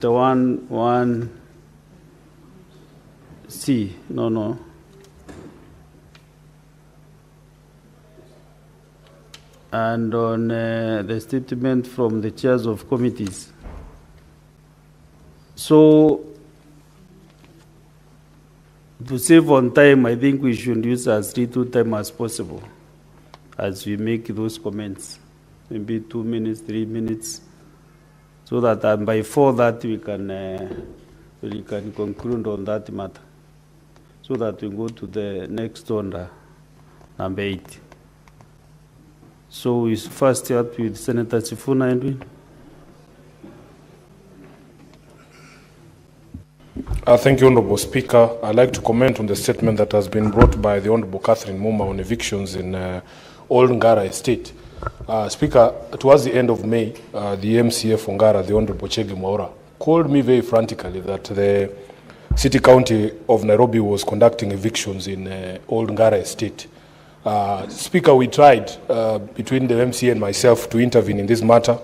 The one C, no. And on the statement from the chairs of committees. So, to save on time, I think we should use as little time as possible as we make those comments. Maybe 2 minutes, 3 minutes, so that by 4 that we can conclude on that matter, so that we go to the next order, number 8. So we first start with Senator Sifuna Edwin. Thank you, Honorable Speaker. I'd like to comment on the statement that has been brought by the Honorable Catherine Muma on evictions in Old Ngara Estate. Speaker, towards the end of May, the MCA for Ngara, the Honorable Chege Mwaura, called me very frantically that the City County of Nairobi was conducting evictions in Old Ngara Estate. Speaker, we tried between the MCA and myself to intervene in this matter.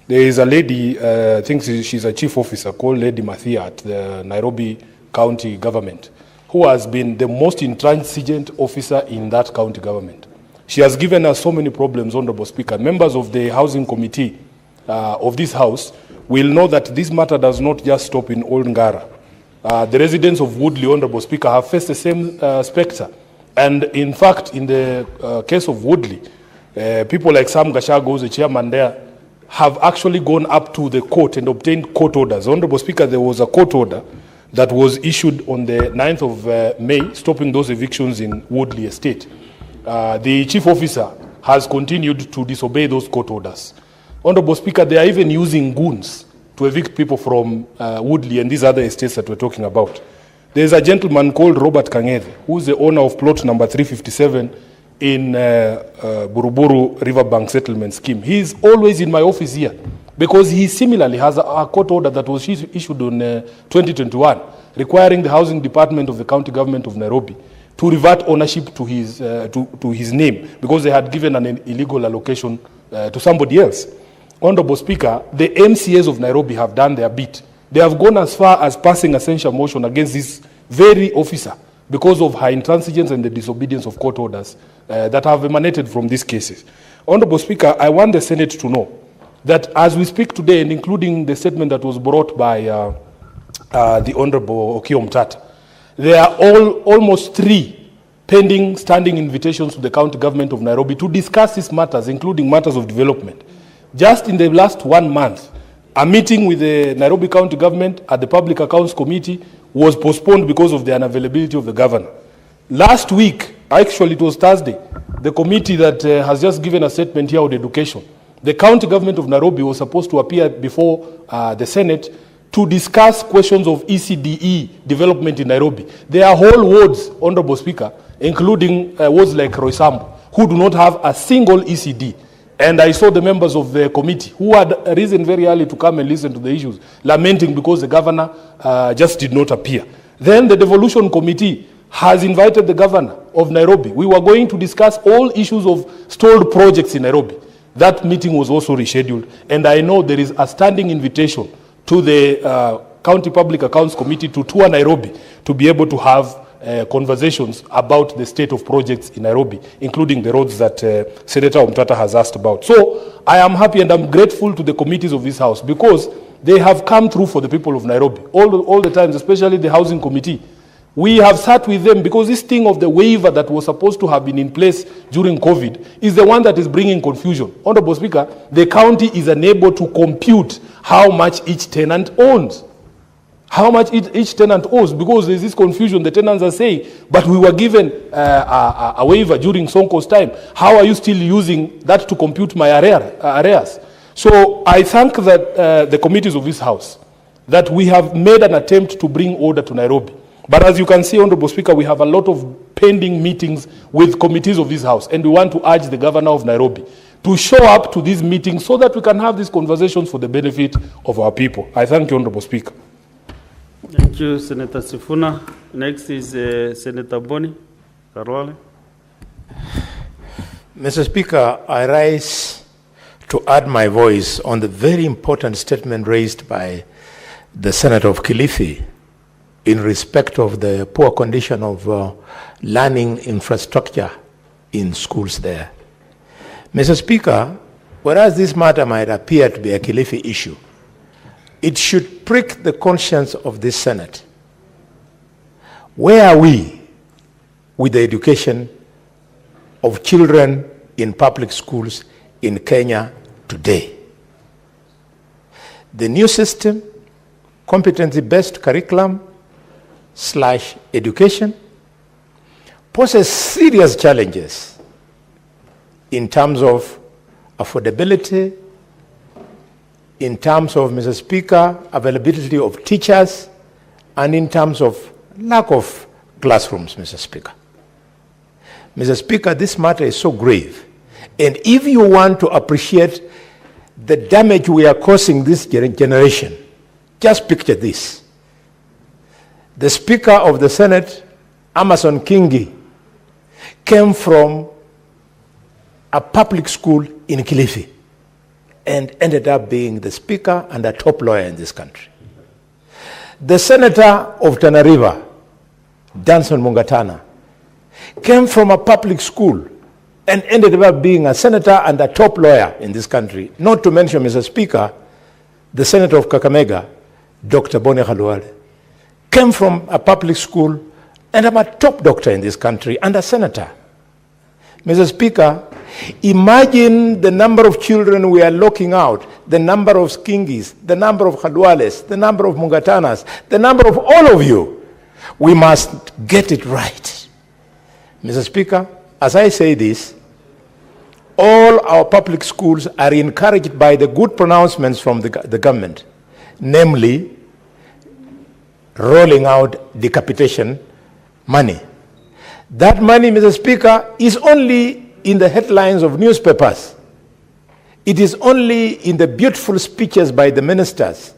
There is a lady, I think she's a chief officer, called Lady Mathia at the Nairobi County government, who has been the most intransigent officer in that county government. She has given us so many problems, Honorable Speaker. Members of the housing committee of this house will know that this matter does not just stop in Old Ngara. The residents of Woodley, Honorable Speaker, have faced the same spectre. And in fact, in the case of Woodley, people like Sam Gashago, the chairman there, have actually gone up to the court and obtained court orders. Honorable Speaker, there was a court order that was issued on the 9th of May, stopping those evictions in Woodley Estate. The chief officer has continued to disobey those court orders. Honorable Speaker, they are even using goons to evict people from Woodley and these other estates that we're talking about. There's a gentleman called Robert Kang'ethe, who's the owner of plot number 357 in Buruburu Riverbank Settlement Scheme. He's always in my office here because he similarly has a court order that was issued on 2021 requiring the housing department of the county government of Nairobi to revert ownership to his name because they had given an illegal allocation to somebody else. Honorable Speaker, the MCAs of Nairobi have done their bit. They have gone as far as passing a censure motion against this very officer because of her intransigence and the disobedience of court orders that have emanated from these cases. Honorable Speaker, I want the Senate to know that as we speak today, and including the statement that was brought by the Honorable Okiya Omtata, there are almost 3 pending standing invitations to the county government of Nairobi to discuss these matters, including matters of development. Just in the last 1 month, a meeting with the Nairobi County government at the Public Accounts Committee was postponed because of the unavailability of the governor. Last week, actually it was Thursday, the committee that has just given a statement here on education, the county government of Nairobi was supposed to appear before the Senate to discuss questions of ECDE development in Nairobi. There are whole wards, Honorable Speaker, including wards like Roysambu, who do not have a single ECD. And I saw the members of the committee who had risen very early to come and listen to the issues, lamenting because the governor just did not appear. Then the devolution committee has invited the governor of Nairobi. We were going to discuss all issues of stalled projects in Nairobi. That meeting was also rescheduled. And I know there is a standing invitation to the County Public Accounts Committee to tour Nairobi to be able to have conversations about the state of projects in Nairobi, including the roads that Senator Omtata has asked about. So I am happy and I'm grateful to the committees of this House because they have come through for the people of Nairobi all the times, especially the Housing Committee. We have sat with them because this thing of the waiver that was supposed to have been in place during COVID is the one that is bringing confusion. Honorable Speaker, the county is unable to compute how much each tenant owns. How much each tenant owes, because there's this confusion. The tenants are saying, but we were given a waiver during Sonko's time. How are you still using that to compute my arrears? So I thank that the committees of this House that we have made an attempt to bring order to Nairobi. But as you can see, Honorable Speaker, we have a lot of pending meetings with committees of this House, and we want to urge the governor of Nairobi to show up to these meetings so that we can have these conversations for the benefit of our people. I thank you, Honorable Speaker. Thank you, Senator Sifuna. Next is Senator Boni Karwale. Mr. Speaker, I rise to add my voice on the very important statement raised by the Senate of Kilifi in respect of the poor condition of learning infrastructure in schools there. Mr. Speaker, whereas this matter might appear to be a Kilifi issue, it should prick the conscience of this Senate. Where are we with the education of children in public schools in Kenya today? The new system, competency-based curriculum / education, poses serious challenges in terms of affordability, in terms of, Mr. Speaker, availability of teachers, and in terms of lack of classrooms, Mr. Speaker. Mr. Speaker, this matter is so grave. And if you want to appreciate the damage we are causing this generation, just picture this. The Speaker of the Senate, Amason Kingi, came from a public school in Kilifi and ended up being the Speaker and a top lawyer in this country. The Senator of Tana River, Danson Mungatana, came from a public school and ended up being a senator and a top lawyer in this country. Not to mention, Mr. Speaker, the Senator of Kakamega, Dr. Boni Khalwale, came from a public school and I'm a top doctor in this country and a senator. Mr. Speaker, imagine the number of children we are locking out, the number of Kingis, the number of Khalwales, the number of Mungatanas, the number of all of you. We must get it right. Mr. Speaker, as I say this, all our public schools are encouraged by the good pronouncements from the government, namely rolling out decapitation money. That money, Mr. Speaker, is only in the headlines of newspapers. It is only in the beautiful speeches by the ministers.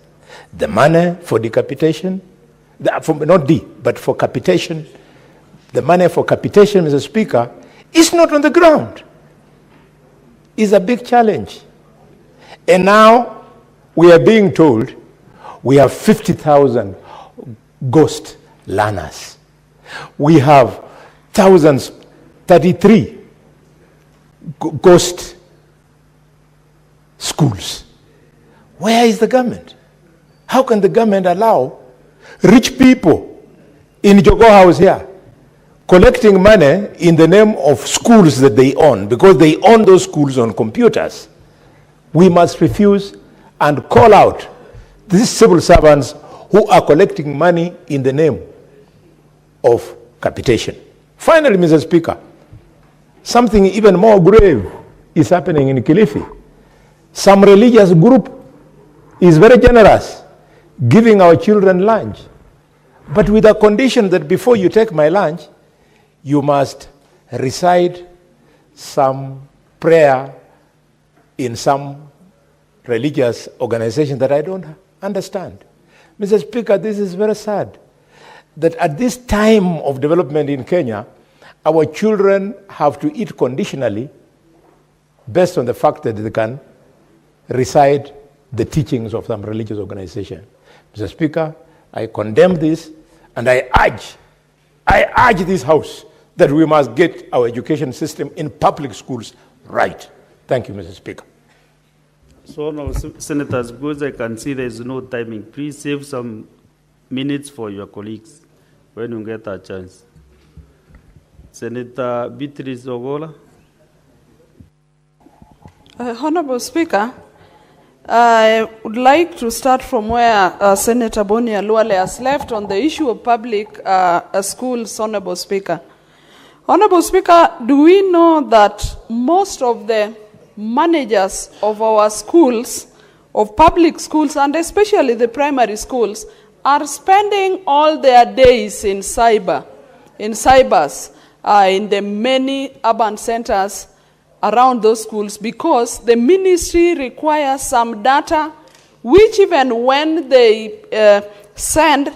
The money for decapitation, but for capitation, the money for capitation, Mr. Speaker, is not on the ground. It's a big challenge. And now we are being told we have 50,000 ghost learners. We have thousands, 33 ghost schools. Where is the government? How can the government allow rich people in Jogo House here collecting money in the name of schools that they own, because they own those schools on computers? We must refuse and call out these civil servants who are collecting money in the name of capitation. Finally, Mr. Speaker, something even more grave is happening in Kilifi. Some religious group is very generous, giving our children lunch, but with a condition that before you take my lunch, you must recite some prayer in some religious organization that I don't understand. Mr. Speaker, this is very sad that at this time of development in Kenya, our children have to eat conditionally based on the fact that they can recite the teachings of some religious organization. Mr. Speaker, I condemn this and I urge this House that we must get our education system in public schools right. Thank you, Mr. Speaker. So now, Senators, because I can see there is no timing, please save some minutes for your colleagues when you get a chance. Senator Beatrice Ogola. Honorable Speaker, I would like to start from where Senator Boni Khalwale has left on the issue of public schools, Honorable Speaker. Honorable Speaker, do we know that most of the managers of our schools, of public schools, and especially the primary schools, are spending all their days in cybers, in the many urban centers around those schools, because the ministry requires some data, which even when they send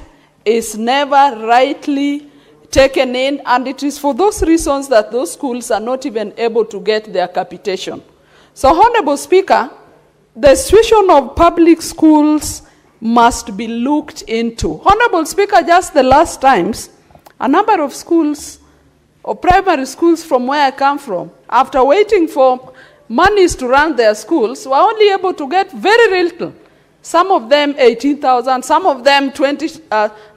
is never rightly taken in, and it is for those reasons that those schools are not even able to get their capitation. So, Honorable Speaker, the situation of public schools must be looked into. Honorable Speaker, just the last times, a number of schools, or primary schools from where I come from, after waiting for monies to run their schools, were only able to get very little. Some of them 18,000, some of them 20,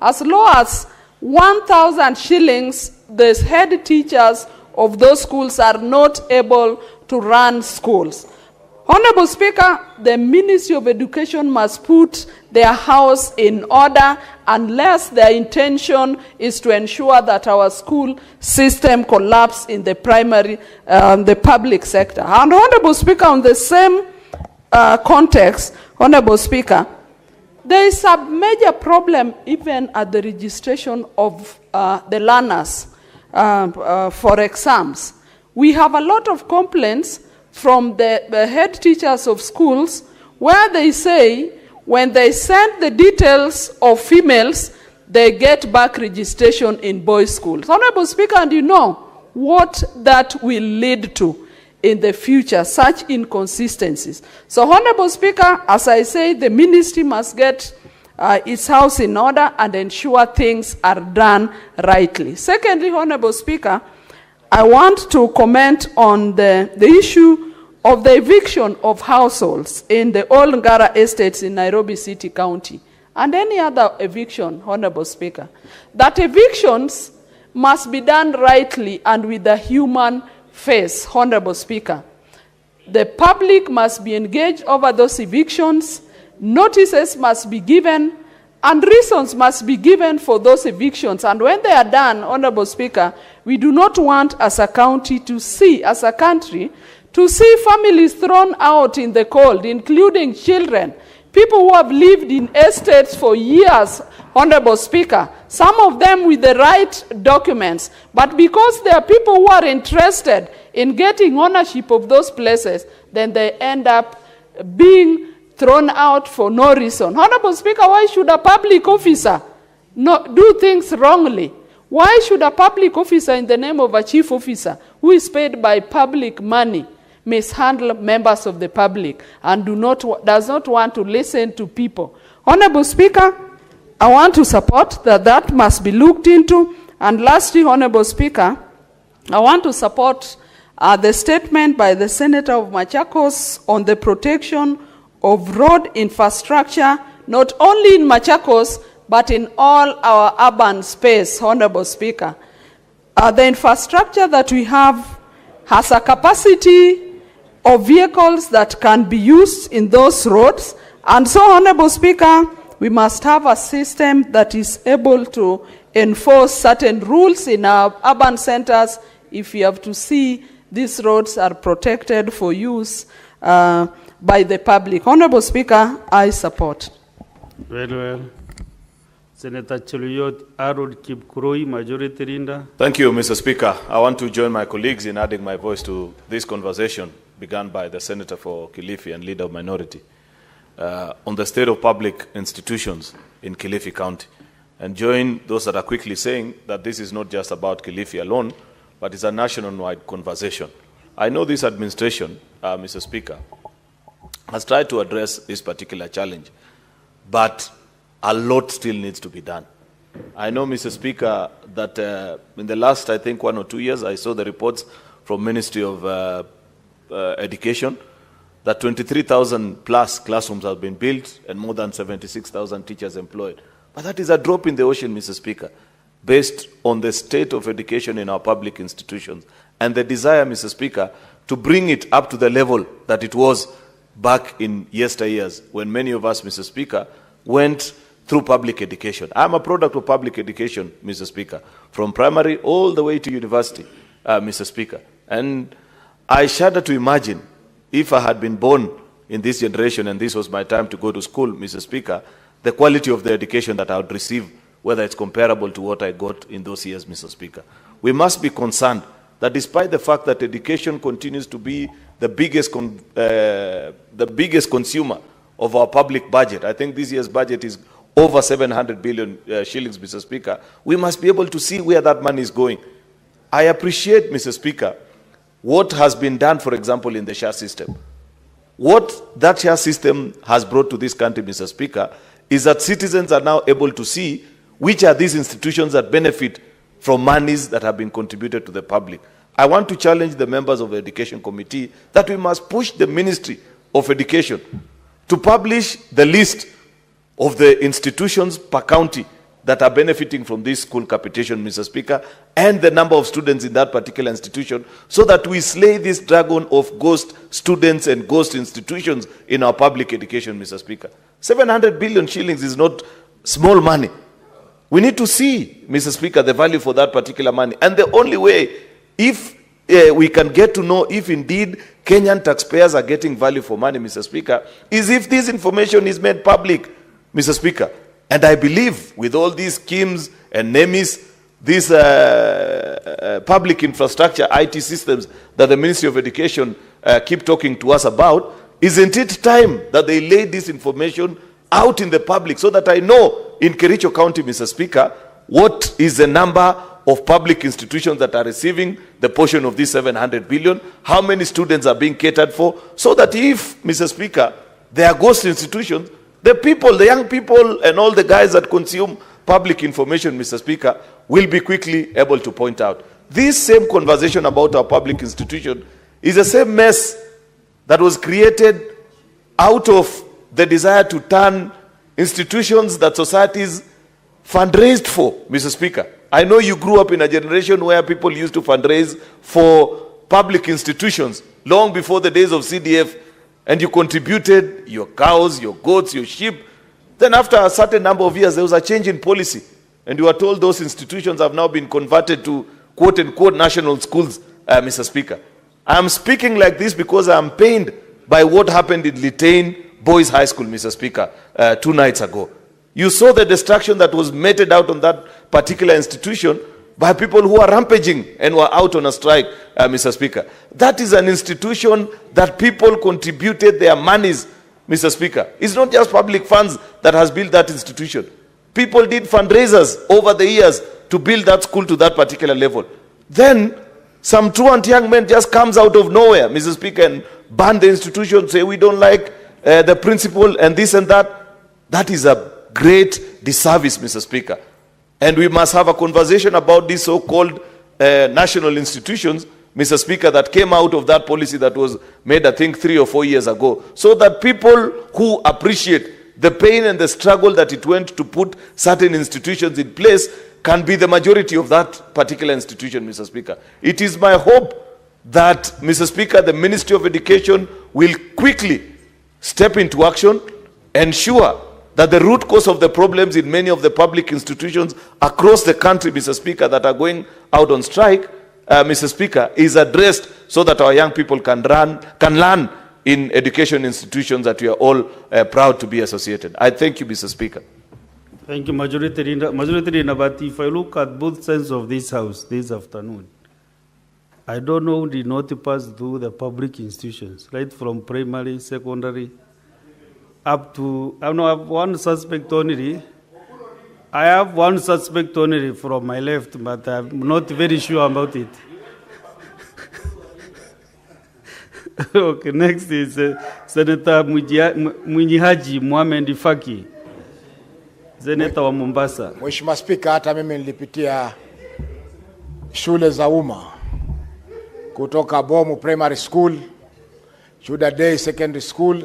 as low as 1,000 shillings. The head teachers of those schools are not able to run schools. Honorable Speaker, the Ministry of Education must put their house in order unless their intention is to ensure that our school system collapses in the primary, the public sector. And Honorable Speaker, on the same context, Honorable Speaker, there is a major problem even at the registration of the learners for exams. We have a lot of complaints from the head teachers of schools where they say when they send the details of females, they get back registration in boys' schools. Honorable Speaker, and you know what that will lead to in the future, such inconsistencies. So, Honorable Speaker, as I say, the ministry must get its house in order and ensure things are done rightly. Secondly, Honorable Speaker, I want to comment on the issue of the eviction of households in the old Ngara estates in Nairobi City County and any other eviction, Honorable Speaker. That evictions must be done rightly and with a human face, Honorable Speaker. The public must be engaged over those evictions, notices must be given, and reasons must be given for those evictions. And when they are done, Honorable Speaker, we do not want as a county to see, as a country, to see families thrown out in the cold, including children, people who have lived in estates for years, Honorable Speaker, some of them with the right documents, but because there are people who are interested in getting ownership of those places, then they end up being thrown out for no reason. Honorable Speaker, why should a public officer do things wrongly? Why should a public officer in the name of a chief officer who is paid by public money mishandle members of the public and does not want to listen to people? Honorable Speaker, I want to support that must be looked into. And lastly, Honorable Speaker, I want to support the statement by the Senator of Machakos on the protection of road infrastructure, not only in Machakos, but in all our urban space, Honorable Speaker. The infrastructure that we have has a capacity of vehicles that can be used in those roads. And so, Honorable Speaker, we must have a system that is able to enforce certain rules in our urban centers if we have to see these roads are protected for use by the public. Honorable Speaker, I support. Very well. Senator Cheluyot Arod Kipkuroi, Majority Leader. Thank you, Mr. Speaker. I want to join my colleagues in adding my voice to this conversation begun by the Senator for Kilifi and Leader of Minority on the state of public institutions in Kilifi County, and join those that are quickly saying that this is not just about Kilifi alone, but it's a national-wide conversation. I know this administration, Mr. Speaker, has tried to address this particular challenge, but a lot still needs to be done. I know, Mr. Speaker, that in the last, I think, 1 or 2 years, I saw the reports from Ministry of Education that 23,000 plus classrooms have been built and more than 76,000 teachers employed. But that is a drop in the ocean, Mr. Speaker, based on the state of education in our public institutions and the desire, Mr. Speaker, to bring it up to the level that it was back in yesteryears when many of us, Mr. Speaker, went through public education. I'm a product of public education, Mr. Speaker, from primary all the way to university, Mr. Speaker. And I shudder to imagine if I had been born in this generation and this was my time to go to school, Mr. Speaker, the quality of the education that I would receive, whether it's comparable to what I got in those years, Mr. Speaker. We must be concerned that despite the fact that education continues to be the biggest consumer of our public budget, I think this year's budget is over 700 billion shillings, Mr. Speaker, we must be able to see where that money is going. I appreciate, Mr. Speaker, what has been done, for example, in the share system. What that share system has brought to this country, Mr. Speaker, is a significant contribution. I appreciate, Mr. Speaker, what has been done, for example, in the share system. What that share system has brought to this country, Mr. Speaker, is a significant contribution. I appreciate, Mr. Speaker, what has been done, for example, in the share system. What that share system has brought to this country, Mr. Speaker, is that citizens are now able to see which are these institutions that benefit from monies that have been contributed to the public. I want to challenge the members of the Education Committee that we must push the Ministry of Education to publish the list of the institutions per county that are benefiting from this school capitation, Mr. Speaker, and the number of students in that particular institution, so that we slay this dragon of ghost students and ghost institutions in our public education, Mr. Speaker. 700 billion shillings is not small money. We need to see, Mr. Speaker, the value for that particular money. And the only way, if we can get to know if indeed Kenyan taxpayers are getting value for money, Mr. Speaker, is if this information is made public, Mr. Speaker. And I believe with all these schemes and NEMIS, these public infrastructure, IT systems that the Ministry of Education keep talking to us about, isn't it time that they lay this information out in the public so that I know in Kericho County, Mr. Speaker, what is the number of public institutions that are receiving the portion of this 700 billion, how many students are being catered for, so that if, Mr. Speaker, there are ghost institutions, the people, the young people and all the guys that consume public information, Mr. Speaker, will be quickly able to point out. This same conversation about our public institution is the same mess that was created out of the desire to turn institutions that societies fundraised for, Mr. Speaker. I know you grew up in a generation where people used to fundraise for public institutions long before the days of CDF, and you contributed your cows, your goats, your sheep. Then after a certain number of years, there was a change in policy, and you were told those institutions have now been converted to quote-unquote national schools, Mr. Speaker. I am speaking like this because I am pained by what happened in Litein Boys High School, Mr. Speaker, 2 nights ago. You saw the destruction that was meted out on that particular institution by people who are rampaging and were out on a strike, Mr. Speaker. That is an institution that people contributed their monies, Mr. Speaker. It's not just public funds that has built that institution. People did fundraisers over the years to build that school to that particular level. Then some truant young men just comes out of nowhere, Mr. Speaker, and ban the institution, say we don't like the principal and this and that. That is a great disservice, Mr. Speaker. And we must have a conversation about these so-called national institutions, Mr. Speaker, that came out of that policy that was made, I think, 3 or 4 years ago, so that people who appreciate the pain and the struggle that it went to put certain institutions in place can be the majority of that particular institution, Mr. Speaker. It is my hope that, Mr. Speaker, the Ministry of Education will quickly step into action, ensure that the root cause of the problems in many of the public institutions across the country, Mr. Speaker, that are going out on strike, Mr. Speaker, is addressed so that our young people can learn in education institutions that we are all proud to be associated. I thank you, Mr. Speaker. Thank you, Majority Leader. But if I look at both sides of this house this afternoon, I don't know who did not pass through the public institutions, right from primary, secondary, up to, I have one suspect only. I have one suspect only from my left, but I'm not very sure about it. Okay, next is Senator Mwinyihaji Mohamed Faki, Senator wa Mombasa. Mheshimiwa Spika, hata mimi nilipitia shule za umma kutoka Bomu Primary School, Shuda Day Secondary School,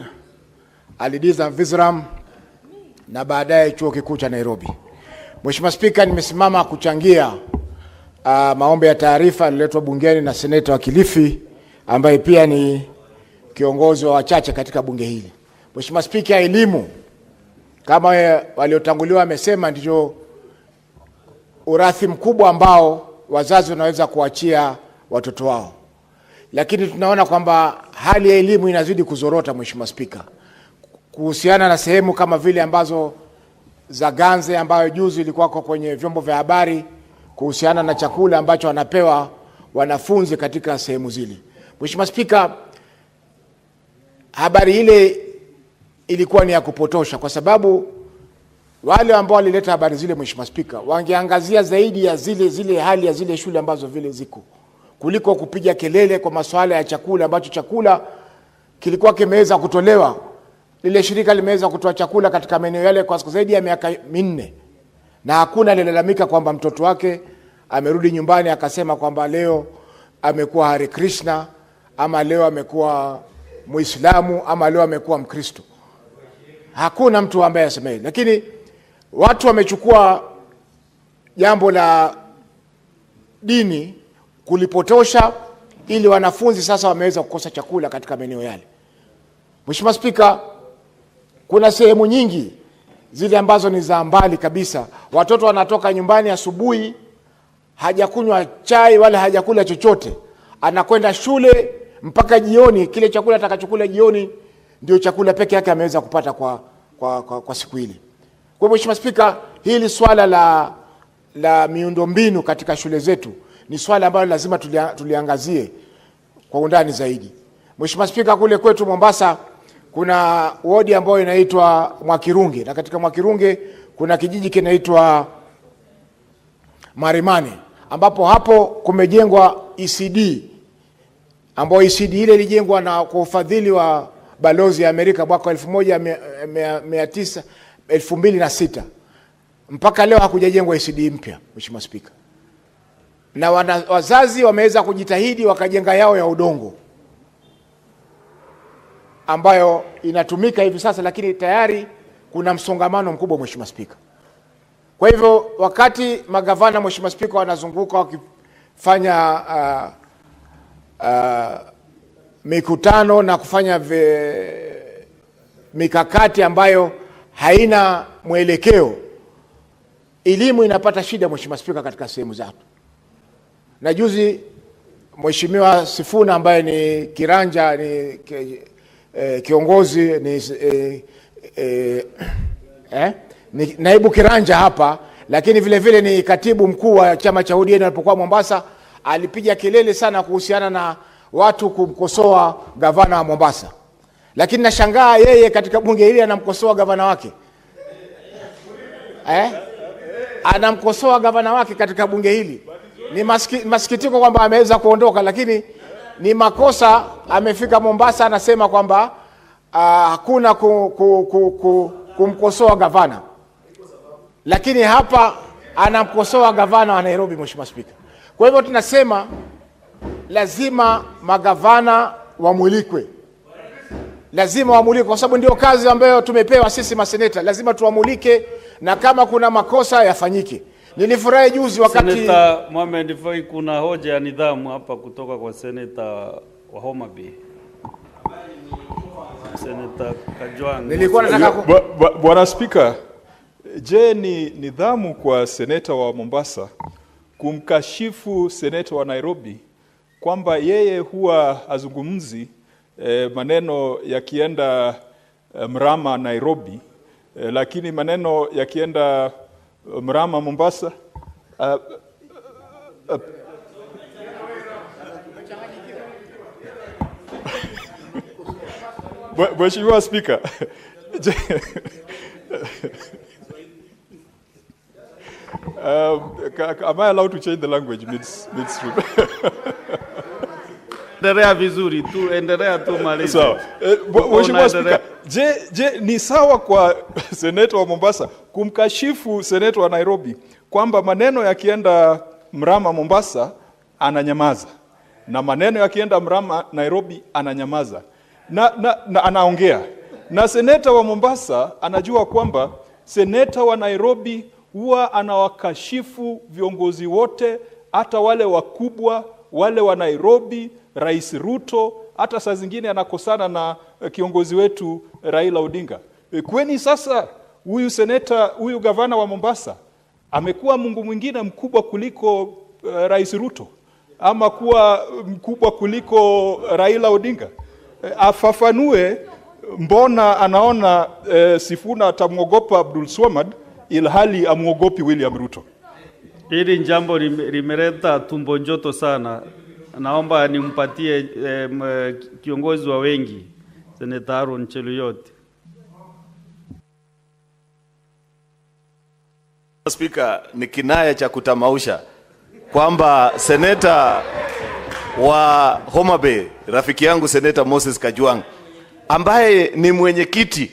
Alidiza Vizram na baadaye chuo kikuu cha Nairobi. Mheshimiwa Spika, nimesimama kuchangia maombi ya taarifa yaliyoletwa bungeni na seneta wa Kilifi ambaye pia ni kiongozi wa wachache katika bunge hili. Mheshimiwa Spika, elimu kama waliotanguliwa wamesema ndio urathi mkubwa ambao wazazi wanaweza kuachia watoto wao. Lakini tunaona kwamba hali ya elimu inazidi kuzorota, Mheshimiwa Spika. Kuhusiana na sehemu kama vile ambazo za ganze ambayo juzi ilikuwa kwenye vyombo vya habari kuhusiana na chakula ambacho wanapewa wanafunzi katika sehemu zile. Mheshimiwa Spika, habari ile ilikuwa ni ya kupotosha kwa sababu wale ambao walileta habari zile, Mheshimiwa Spika, wangeangazia zaidi ya zile hali ya zile shule ambazo vile ziko, kuliko kupiga kelele kwa masuala ya chakula ambacho chakula kilikuwa kimeweza kutolewa lile shirika limeweza kutoa chakula katika maeneo yale kwa zaidi ya miaka 4, na hakuna alilalamika kwamba mtoto wake amerudi nyumbani akasema kwamba leo amekuwa Hare Krishna, ama leo amekuwa Muislamu, ama leo amekuwa Mkristo. Hakuna mtu ambaye aseme. Lakini watu wamechukua jambo la dini kulipotosha, ili wanafunzi sasa wameweza kukosa chakula katika maeneo yale. Mheshimiwa Spika, kuna sehemu nyingi zile ambazo ni za mbali kabisa, watoto wanatoka nyumbani asubuhi, hajakunywa chai wala hajakula chochote, anakwenda shule mpaka jioni. Kile chakula atakachokula jioni ndio chakula peke yake ameweza kupata kwa siku ile. Kwa Mheshimiwa Spika, hili swala la miundombinu katika shule zetu ni swala ambalo lazima tuliangazie kwa undani zaidi. Mheshimiwa Spika, kule kwetu Mombasa kuna wodi ambayo inaitwa Mwakirunge, na katika Mwakirunge kuna kijiji kinaitwa Marimani, ambapo hapo kumejengwa ECD, ambapo ECD ile ilijengwa na kwa ufadhili wa balozi ya Amerika mwaka 2006. Mpaka leo hakujajengwa ECD mpya, Mheshimiwa Spika. Na wazazi wameweza kujitahidi wakajenga yao ya udongo ambayo inatumika hivi sasa, lakini tayari kuna msongamano mkubwa, Mheshimiwa Spika. Kwa hivyo wakati magavana, Mheshimiwa Spika, wanazunguka wakifanya mikutano na kufanya mikakati ambayo haina mwelekeo, elimu inapata shida, Mheshimiwa Spika, katika sehemu zake. Na juzi Mheshimiwa Sifuna ambaye ni kiranja, ni kiongozi, ni naibu kiranja hapa, lakini vile vile ni katibu mkuu wa chama cha ODM, alipokuwa Mombasa alipiga kelele sana kuhusiana na watu kumkosoa gavana wa Mombasa. Lakini nashangaa yeye katika bunge hili anamkosoa gavana wake. Anamkosoa gavana wake katika bunge hili. Ni masikitiko kwamba ameweza kuondoka, lakini ni makosa. Amefika Mombasa anasema kwamba hakuna kumkosoa gavana, lakini hapa anamkosoa gavana wa Nairobi, Mheshimiwa Spika. Kwa hivyo tunasema lazima magavana wamulikwe, lazima wamulikwe, kwa sababu ndio kazi ambayo tumepewa sisi maseneta. Lazima tuwamulike, na kama kuna makosa yafanyike. Nilifurahi juzi wakati Seneta Mohamed Foi, kuna hoja ya nidhamu hapa kutoka kwa seneta wa Homa Bay. Seneta Kajwang. Nilikuwa nataka Bwana Spika, je, ni nidhamu kwa seneta wa Mombasa kumkashifu seneta wa Nairobi kwamba yeye huwa azungumzi maneno yakienda Mrama Nairobi, lakini maneno yakienda Mrama Mombasa Mheshimiwa Spika, am I allowed to change the language midstream? Endelea vizuri tu, endelea tu maliza. So, Mheshimiwa Spika, je ni sawa kwa seneta wa Mombasa kumkashifu seneta wa Nairobi kwamba maneno yakienda Mrama Mombasa ananyamaza, na maneno yakienda Mrama Nairobi ananyamaza, na anaongea, na seneta wa Mombasa anajua kwamba seneta wa Nairobi huwa anawakashifu viongozi wote, hata wale wakubwa, wale wa Nairobi, Rais Ruto, hata saa zingine anakosana na kiongozi wetu Raila Odinga. Kweni sasa huyu gavana wa Mombasa amekuwa Mungu mwingine mkubwa kuliko Rais Ruto, ama kuwa mkubwa kuliko Raila Odinga? Afafanue mbona anaona Sifuna atamwogopa Abdul Swamad ilhali amwogopi William Ruto. Hili jambo limeleta tumbo joto sana. Naomba nimpatie kiongozi wa wengi, Seneta Aaron Cheluyot. Speaker, ni kinaya cha kutamausha kwamba seneta wa Homa Bay, rafiki yangu Seneta Moses Kajwang, ambaye ni mwenyekiti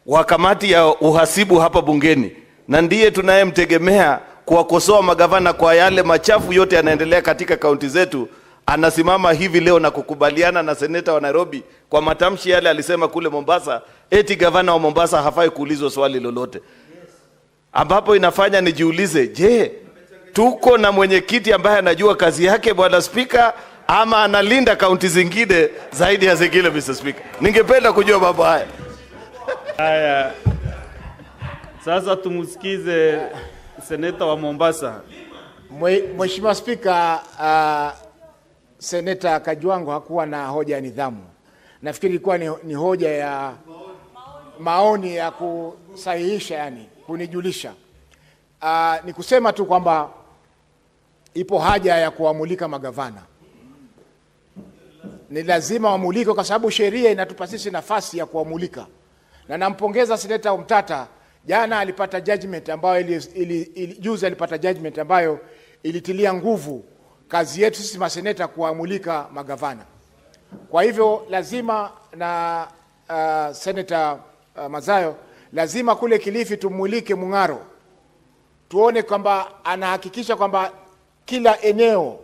wa kamati ya uhasibu hapa bungeni, na ndiye tunayemtegemea kuwakosoa magavana kwa yale machafu yote yanaendelea katika kaunti zetu, anasimama hivi leo na kukubaliana na seneta wa Nairobi kwa matamshi yale alisema kule Mombasa, eti gavana wa Mombasa hafai kuulizwa swali lolote. Ambapo inafanya nijiulize, je, tuko na mwenyekiti ambaye anajua kazi yake, Bwana Spika, ama analinda kaunti zingine zaidi ya zingine, Mr. Speaker? Ningependa kujua mambo haya. Haya. Sasa tumusikize seneta wa Mombasa. Mheshimiwa Spika, Seneta Kajwang' hakuwa na hoja ya nidhamu. Nafikiri ilikuwa ni hoja ya maoni ya kusahihisha, yani kunijulisha. Ni kusema tu kwamba ipo haja ya kuamulika magavana. Ni lazima wamulike kwa sababu sheria inatupa sisi nafasi ya kuamulika. Na nampongeza Seneta Mtata, jana alipata judgment ambayo juzi alipata judgment ambayo ilitilia nguvu kazi yetu sisi maseneta kuamulika magavana. Kwa hivyo lazima na Senator Mazayo, lazima kule Kilifi tumulike Mung'aro, tuone kwamba anahakikisha kwamba kila eneo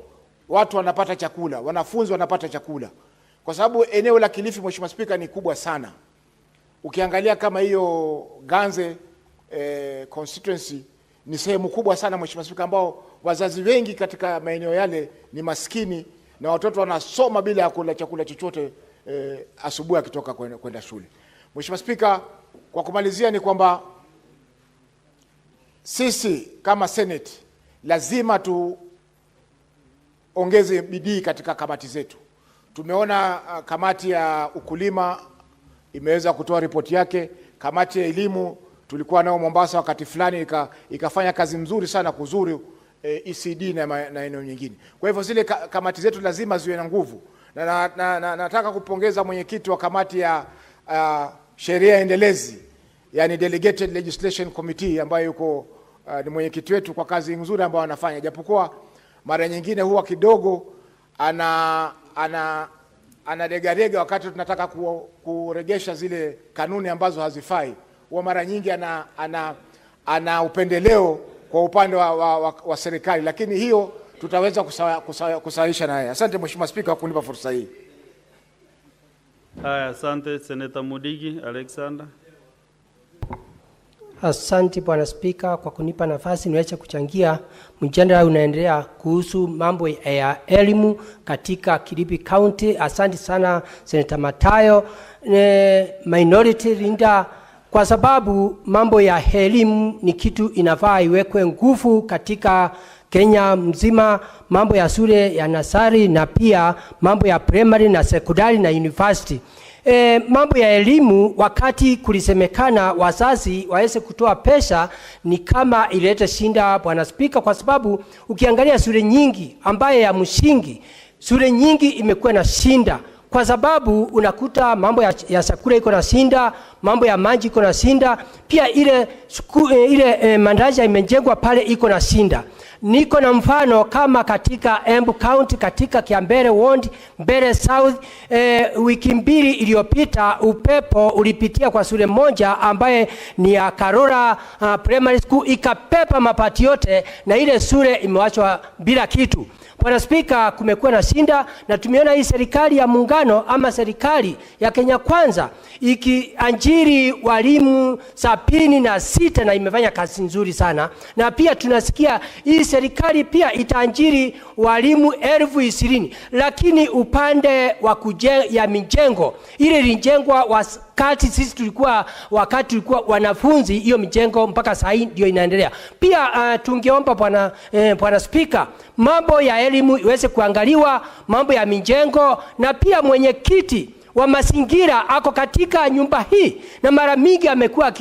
watu wanapata chakula, wanafunzi wanapata chakula, kwa sababu eneo la Kilifi, Mheshimiwa Spika, ni kubwa sana. Ukiangalia kama hiyo Ganze constituency ni sehemu kubwa sana, Mheshimiwa Spika, ambao wazazi wengi katika maeneo yale ni maskini na watoto wanasoma bila ya kula chakula chochote asubuhi akitoka kwenda shule. Mheshimiwa Spika, kwa kumalizia ni kwamba sisi kama Senate lazima tuongeze bidii katika kamati zetu. Tumeona kamati ya ukulima imeweza kutoa ripoti yake, kamati ya elimu tulikuwa nao Mombasa wakati fulani ikafanya kazi nzuri sana kuzuri ECD na eneo nyingine. Kwa hivyo zile kamati zetu lazima ziwe na nguvu. Na nataka kupongeza mwenyekiti wa kamati ya sheria endelezi, yani Delegated Legislation Committee, ambayo yuko ni mwenyekiti wetu kwa kazi nzuri ambayo anafanya, japokuwa mara nyingine huwa kidogo anadegarega wakati tunataka kuregesha zile kanuni ambazo hazifai. Huwa mara nyingi ana upendeleo kwa upande wa serikali, lakini hiyo tutaweza kusahihisha naye. Asante Mheshimiwa Spika kwa kunipa fursa hii. Haya, asante Senator Mudigi Alexander. Asante Bwana Spika kwa kunipa nafasi niweze kuchangia mjadala unaendelea kuhusu mambo ya elimu katika Kilifi County. Asante sana Senator Matayo, minority leader, kwa sababu mambo ya elimu ni kitu inafaa iwekwe nguvu katika Kenya mzima, mambo ya shule ya nasari na pia mambo ya primary na secondary na university. Mambo ya elimu, wakati kulisemekana wazazi waweze kutoa pesa, ni kama ilete shinda Bwana Spika, kwa sababu ukiangalia shule nyingi ambaye ya msingi, shule nyingi imekuwa na shinda, kwa sababu unakuta mambo ya chakula iko na shinda, mambo ya maji iko na shinda, pia ile madarasa imejengwa pale iko na shinda. Niko na mfano kama katika Embu County, katika Kiambere Ward, Mbere South, wiki mbili iliyopita upepo ulipitia kwa shule moja ambaye ni ya Karora Primary School, ikapepa mapati yote na ile shule imewachwa bila kitu. Bwana Spika, kumekuwa na shinda, na tumeona hii serikali ya muungano ama serikali ya Kenya Kwanza ikiajiri walimu 76 na imefanya kazi nzuri sana. Na pia tunasikia hii serikali pia itaajiri walimu 20,000, lakini upande wa ya mijengo ile ilijengwa wakati sisi tulikuwa wanafunzi, hiyo mijengo mpaka sasa ndio inaendelea. Pia tungeomba Bwana Spika, mambo ya elimu iweze kuangaliwa, mambo ya mijengo, na pia mwenyekiti wa mazingira ako katika nyumba hii na mara mingi amekuwa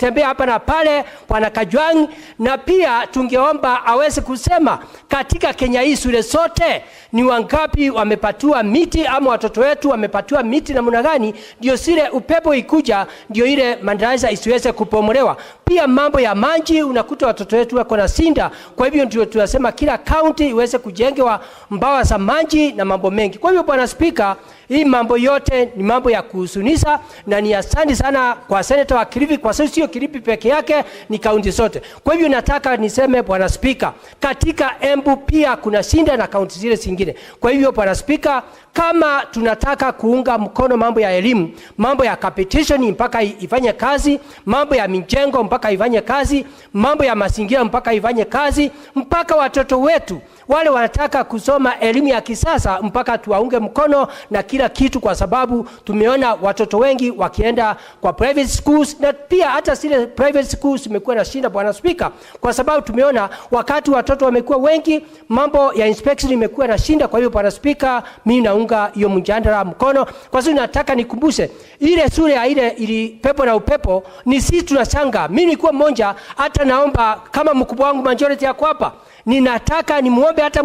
kutembea hapa na pale Bwana Kajwang', na pia tungeomba aweze kusema katika Kenya hii shule zote ni wangapi wamepatiwa miti, ama watoto wetu wamepatiwa miti namna gani, ndio sile upepo ikuja ndio ile madarasa isiweze kupomolewa. Pia mambo ya maji, unakuta watoto wetu wako na sinda. Kwa hivyo ndio tunasema kila county iweze kujengewa mbawa za maji na mambo mengi. Kwa hivyo Bwana Speaker, hii mambo yote ni mambo ya kuhusunisha, na ni asante sana kwa Senator wa Kilifi, kwa sababu sio Kilifi peke yake, ni kaunti zote. Kwa hivyo nataka niseme Bwana Speaker, katika Embu pia kuna shinda na kaunti zile zingine. Kwa hivyo Bwana Speaker, kama tunataka kuunga mkono mambo ya elimu, mambo ya competition mpaka ifanye kazi, mambo ya mijengo mpaka ifanye kazi, mambo ya mazingira mpaka ifanye kazi, mpaka watoto wetu wale wanataka kusoma elimu ya kisasa mpaka tuwaunge mkono na kila kitu, kwa sababu tumeona watoto wengi wakienda kwa private schools, na pia hata zile private schools zimekuwa na shinda Bwana Speaker, kwa sababu tumeona wakati watoto wamekuwa wengi mambo ya inspection imekuwa na shinda. Kwa hiyo Bwana Speaker, mimi naunga hiyo mjadala mkono, kwa sababu nataka nikumbushe ile shule ya ile ili pepo na upepo ni sisi tunachanga. Mimi nilikuwa mmoja, hata naomba kama mkubwa wangu majority yako hapa, ninataka nimuombe hata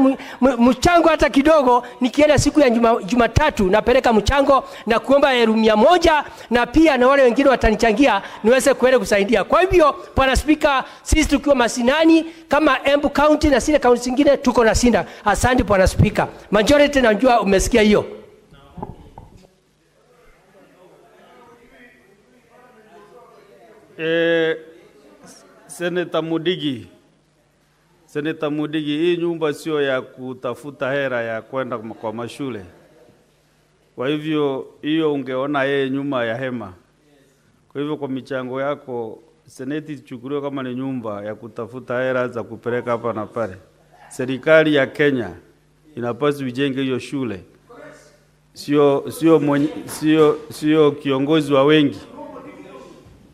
mchango hata kidogo. Nikienda siku ya Jumatatu napeleka mchango na kuomba 100, na pia na wale wengine watanichangia niweze kwenda kusaidia. Kwa hivyo Bwana Speaker, sisi tukiwa masinani kama Embu County na zile county zingine tuko na shinda. Asante Bwana Speaker. Majority najua umesikia hiyo. Senator Mudigi, hii nyumba sio ya kutafuta hera ya kwenda kwa mashule. Kwa hivyo hiyo ungeona yeye nyuma ya hema. Kwa hivyo kwa michango yako seneti ichukuliwe kama ni nyumba ya kutafuta hera za kupeleka hapa na pale. Serikali ya Kenya inapaswa ijenge hiyo shule. Sio kiongozi wa wengi.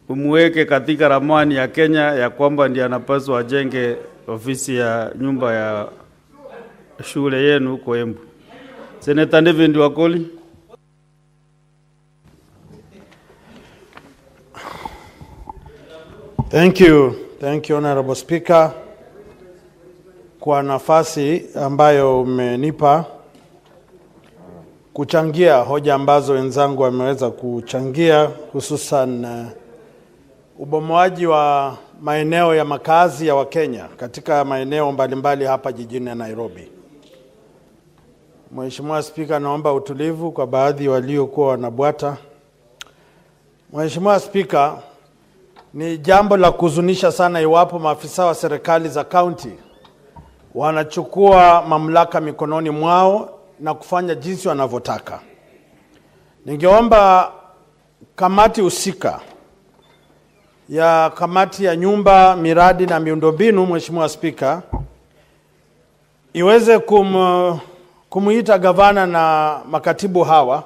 Umweke katika ramani ya Kenya ya kwamba ndiye anapaswa ajenge ofisi ya nyumba ya shule yenu huko Embu. Senator David Wakoli. Thank you Honorable Speaker kwa nafasi ambayo umenipa kuchangia hoja ambazo wenzangu wameweza kuchangia, hususan ubomoaji wa maeneo ya makazi ya Wakenya katika maeneo mbalimbali hapa jijini Nairobi. Mheshimiwa Speaker, naomba utulivu kwa baadhi waliokuwa wanabwata. Mheshimiwa Speaker, ni jambo la kuhuzunisha sana iwapo maafisa wa serikali za county wanachukua mamlaka mikononi mwao na kufanya jinsi wanavyotaka. Ningeomba kamati husika ya kamati ya nyumba, miradi na miundombinu, Mheshimiwa Speaker, iweze kumuita gavana na makatibu hawa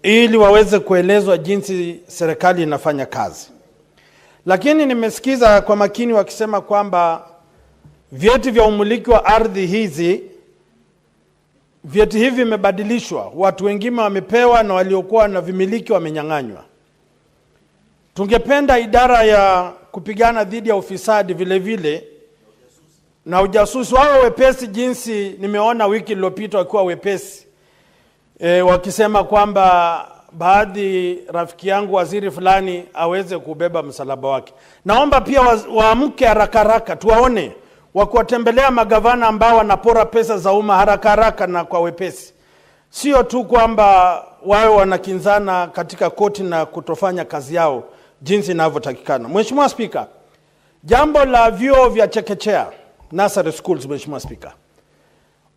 ili waweze kuelezwa jinsi serikali inafanya kazi. Lakini nimesikiza kwa makini wakisema kwamba vyeti vya umiliki wa ardhi hizi, vyeti hivi vimebadilishwa, watu wengine wamepewa na waliokuwa na vimiliki wamenyang'anywa. Tungependa idara ya kupigana dhidi ya ufisadi vile vile na ujasusi wao wepesi, jinsi nimeona wiki iliyopita wakiwa wepesi wakisema kwamba baadhi rafiki yangu waziri fulani aweze kubeba msalaba wake. Naomba pia waamke haraka tuwaone wakuwatembelea magavana ambao wanapora pesa za umma haraka na kwa wepesi. Sio tu kwamba wao wanakinzana katika koti na kutofanya kazi yao jinsi inavyotakikana. Mheshimiwa Speaker, jambo la vyuo vya chekechea, nursery schools, Mheshimiwa Speaker,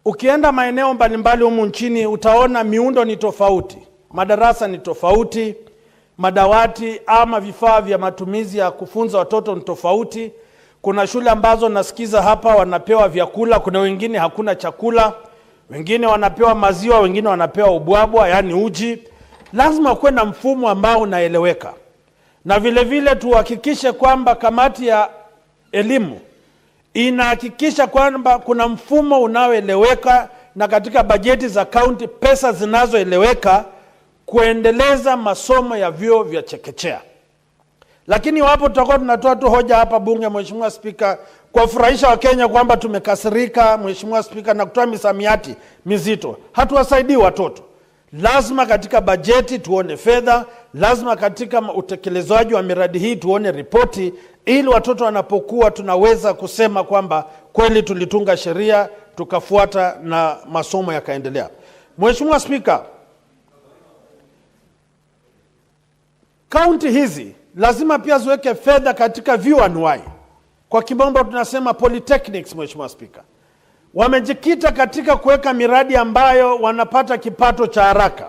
ukienda maeneo mbalimbali humu nchini utaona miundo ni tofauti, madarasa ni tofauti, madawati ama vifaa vya matumizi ya kufunza watoto ni tofauti. Kuna shule ambazo nasikiza hapa wanapewa vyakula, kuna wengine hakuna chakula, wengine wanapewa maziwa, wengine wanapewa ubwabwa, yani uji. Lazima kuwe na mfumo ambao unaeleweka. Na vile vile tuhakikishe kwamba kamati ya elimu inahakikisha kwamba kuna mfumo unaoeleweka, na katika bajeti za county pesa zinazoeleweka kuendeleza masomo ya vyuo vya chekechea. Lakini wapo tutakuwa tunatoa tu hoja hapa bunge, Mheshimiwa Spika, kuwafurahisha Wakenya kwamba tumekasirika, Mheshimiwa Spika, na kutoa misamiati mizito. Hatuwasaidii watoto. Lazima katika bajeti tuone fedha, lazima katika utekelezaji wa miradi hii tuone ripoti, ili watoto wanapokuwa tunaweza kusema kwamba kweli tulitunga sheria, tukafuata na masomo yakaendelea. Mheshimiwa Spika, kaunti hizi lazima pia ziweke fedha katika vyuo anuwai. Kwa kimombo tunasema polytechnics, Mheshimiwa Spika. Wamejikita katika kuweka miradi ambayo wanapata kipato cha haraka.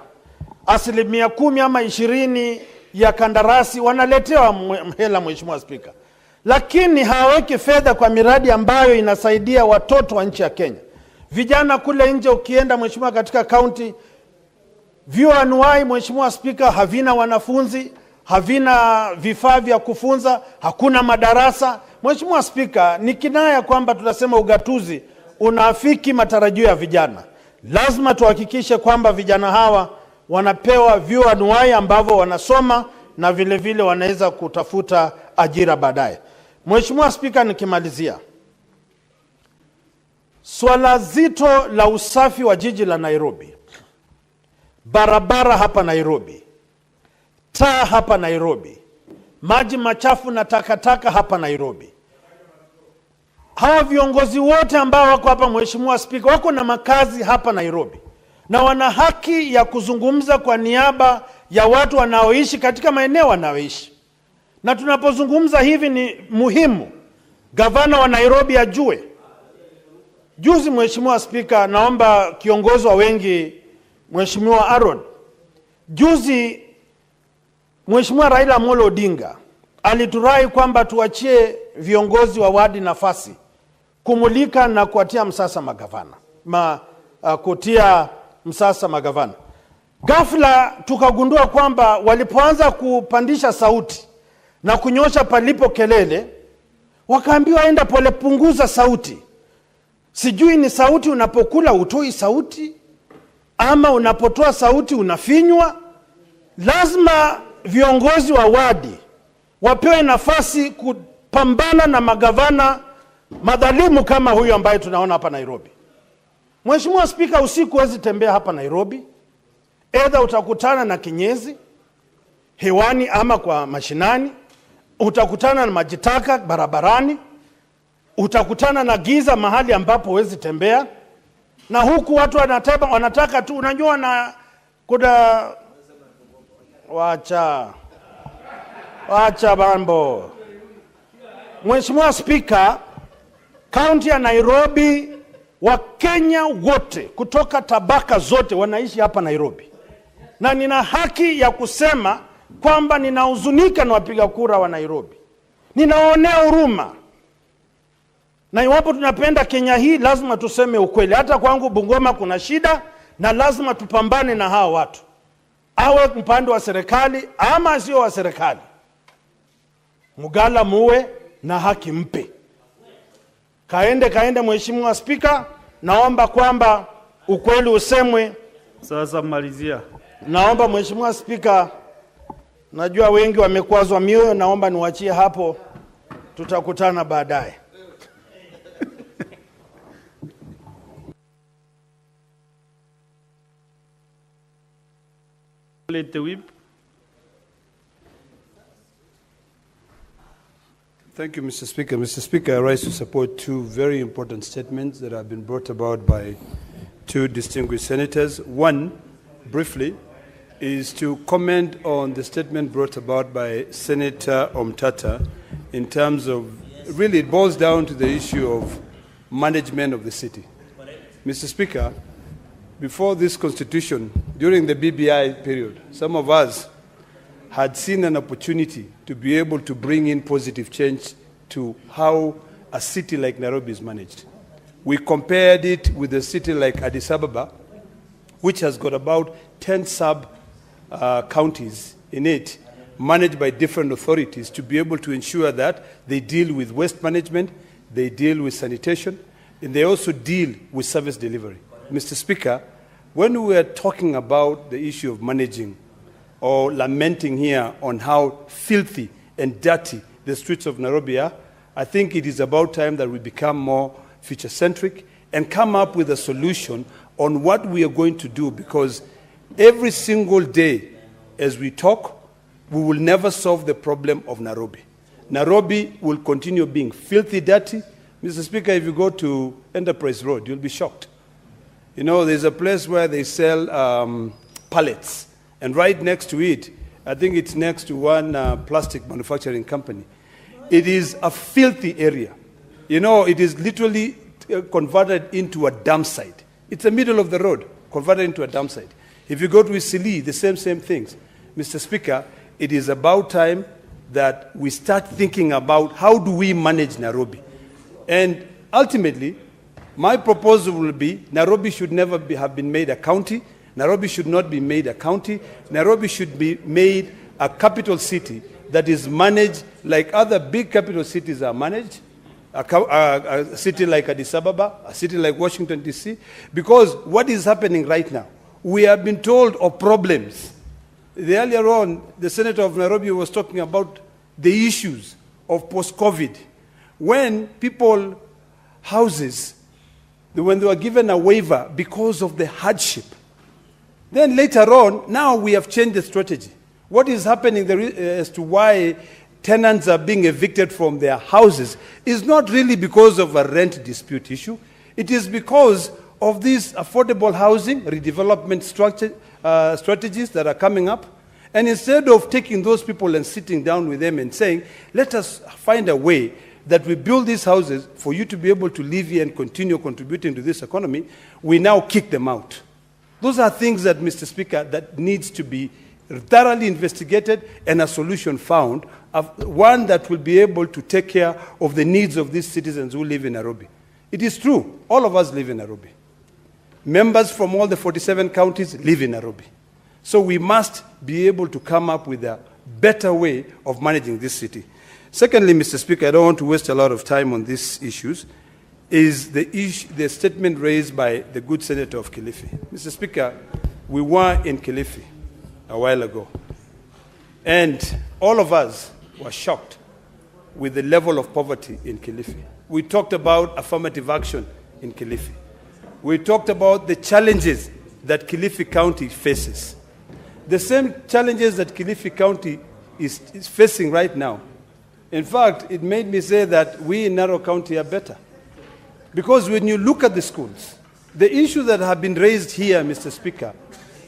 10% ama 20% ya kandarasi wanaletewa hela, Mheshimiwa Spika. Lakini hawaweki fedha kwa miradi ambayo inasaidia watoto wa nchi ya Kenya. Vijana kule nje ukienda, Mheshimiwa, katika kaunti, vyuo anuwai, Mheshimiwa Spika, havina wanafunzi, havina vifaa vya kufunza, hakuna madarasa. Mheshimiwa Spika, ni kinaya kwamba tunasema ugatuzi unaafiki matarajio ya vijana. Lazima tuhakikishe kwamba vijana hawa wanapewa vyuo anuwai ambavyo wanasoma na vile vile wanaweza kutafuta ajira baadaye. Mheshimiwa Spika, nikimalizia, swala zito la usafi wa jiji la Nairobi, barabara hapa Nairobi, taa hapa Nairobi, maji machafu na takataka hapa Nairobi. Hawa viongozi wote ambao wako hapa, Mheshimiwa Spika, wako na makazi hapa Nairobi, na wana haki ya kuzungumza kwa niaba ya watu wanaoishi katika maeneo wanaoishi. Na tunapozungumza hivi ni muhimu gavana wa Nairobi ajue. Juzi, Mheshimiwa Spika, naomba kiongozi wa wengi, Mheshimiwa Aaron, juzi Mheshimiwa Raila Amolo Odinga aliturai kwamba tuachie viongozi wa wadi nafasi kumulika na kuatia msasa magavana, kutia msasa magavana. Ghafla tukagundua kwamba walipoanza kupandisha sauti na kunyosha palipo kelele, wakaambiwa enda pole, punguza sauti. Sijui ni sauti unapokula utoi sauti, ama unapotoa sauti unafinywa. Lazima viongozi wa wadi wapewe nafasi kupambana na magavana madhalimu kama huyu ambaye tunaona hapa Nairobi. Mheshimiwa Spika, usiku huwezi tembea hapa Nairobi. Either utakutana na kinyezi hewani ama kwa mashinani, utakutana na majitaka barabarani, utakutana na giza mahali ambapo huwezi tembea. Na huku watu wanataka tu, unajua, na kuna wacha mambo. Mheshimiwa Spika, kaunti ya Nairobi, Wakenya wote kutoka tabaka zote wanaishi hapa Nairobi. Na nina haki ya kusema kwamba ninahuzunika na wapiga kura wa Nairobi. Ninaonea huruma. Na iwapo tunapenda Kenya hii, lazima tuseme ukweli. Hata kwangu Bungoma kuna shida, na lazima tupambane na hao watu. Awe mpande wa serikali ama sio wa serikali. Mugala muwe na haki mpe. Kaende Mheshimiwa Spika, naomba kwamba ukweli usemwe. Sasa malizia. Naomba Mheshimiwa Spika, najua wengi wamekwazwa mioyo, naomba niwachie hapo, tutakutana baadaye. Let the whip. Thank you, Mr. Speaker. Mr. Speaker, I rise to support two very important statements that have been brought about by two distinguished senators. One, briefly, is to comment on the statement brought about by Senator Omtata in terms of, really it boils down to the issue of management of the city. Mr. Speaker, before this constitution, during the BBI period, some of us had seen an opportunity to be able to bring in positive change to how a city like Nairobi is managed. We compared it with a city like Addis Ababa, which has got about 10 sub-counties in it, managed by different authorities, to be able to ensure that they deal with waste management, they deal with sanitation, and they also deal with service delivery. Mr. Speaker, when we are talking about the issue of managing or lamenting here on how filthy and dirty the streets of Nairobi are, I think it is about time that we become more future-centric and come up with a solution on what we are going to do, because every single day as we talk, we will never solve the problem of Nairobi. Nairobi will continue being filthy dirty. Mr. Speaker, if you go to Enterprise Road, you'll be shocked. You know, there's a place where they sell pallets, and right next to it, I think it's next to one plastic manufacturing company. It is a filthy area. You know, it is literally converted into a dump site. It's the middle of the road, converted into a dump site. If you go to Isili, the same things. Mr. Speaker, it is about time that we start thinking about how do we manage Nairobi. And ultimately, my proposal will be Nairobi should never have been made a county. Nairobi should not be made a county. Nairobi should be made a capital city that is managed like other big capital cities are managed, a city like Addis Ababa, a city like Washington, D.C., because what is happening right now, we have been told of problems. Earlier on, the Senator of Nairobi was talking about the issues of post-COVID, when people, houses, when they were given a waiver because of the hardship. Then later on, now we have changed the strategy. What is happening there as to why tenants are being evicted from their houses is not really because of a rent dispute issue. It is because of these affordable housing redevelopment strategies that are coming up. And instead of taking those people and sitting down with them and saying, let us find a way that we build these houses for you to be able to live here and continue contributing to this economy, we now kick them out. Those are things that, Mr. Speaker, that needs to be thoroughly investigated and a solution found, one that will be able to take care of the needs of these citizens who live in Nairobi. It is true, all of us live in Nairobi. Members from all the 47 counties live in Nairobi. So we must be able to come up with a better way of managing this city. Secondly, Mr. Speaker, I don't want to waste a lot of time on these issues, is the statement raised by the good Senator of Kilifi. Mr. Speaker, we were in Kilifi a while ago, and all of us were shocked with the level of poverty in Kilifi. We talked about affirmative action in Kilifi. We talked about the challenges that Kilifi County faces. The same challenges that Kilifi County is facing right now. In fact, it made me say that we in Narok County are better. Because when you look at the schools, the issues that have been raised here, Mr. Speaker,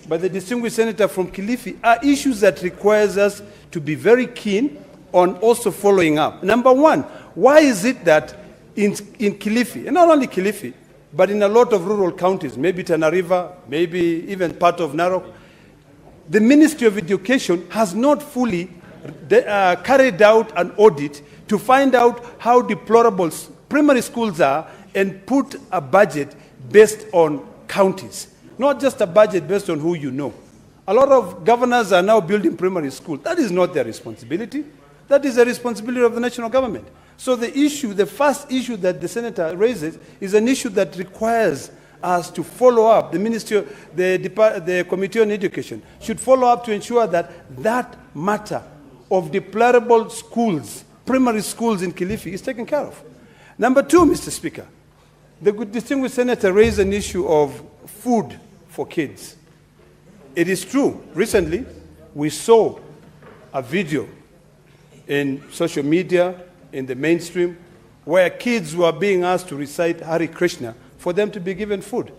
by the distinguished senator from Kilifi are issues that requires us to be very keen on also following up. Number one, why is it that in Kilifi, and not only Kilifi, but in a lot of rural counties, maybe Tana River, maybe even part of Narok, the Ministry of Education has not fully carried out an audit to find out how deplorable primary schools are and put a budget based on counties, not just a budget based on who you know. A lot of governors are now building primary schools. That is not their responsibility. That is the responsibility of the national government. So the issue, the first issue that the senator raises is an issue that requires us to follow up. The Ministry, the Committee on Education should follow up to ensure that that matter of deplorable schools, primary schools in Kilifi, is taken care of. Number two, Mr. Speaker, the distinguished senator raised an issue of food for kids. It is true. Recently, we saw a video in social media, in the mainstream, where kids were being asked to recite Hare Krishna for them to be given food.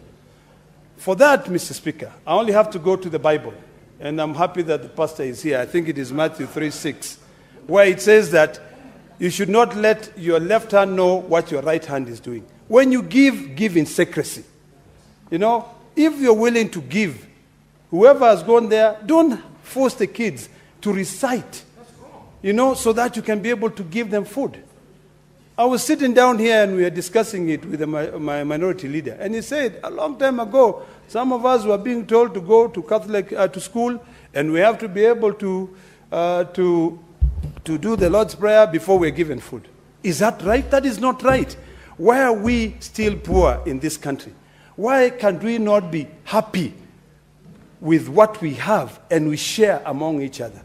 For that, Mr. Speaker, I only have to go to the Bible, and I'm happy that the pastor is here. I think it is Matthew 3:6, where it says that you should not let your left hand know what your right hand is doing. When you give, give in secrecy. You know, if you're willing to give, whoever has gone there, don't force the kids to recite, you know, so that you can be able to give them food. I was sitting down here and we were discussing it with my minority leader, and he said a long time ago, some of us were being told to go to Catholic to school, and we have to be able to do the Lord's Prayer before we're given food. Is that right? That is not right. Why are we still poor in this country? Why can we not be happy with what we have and we share among each other?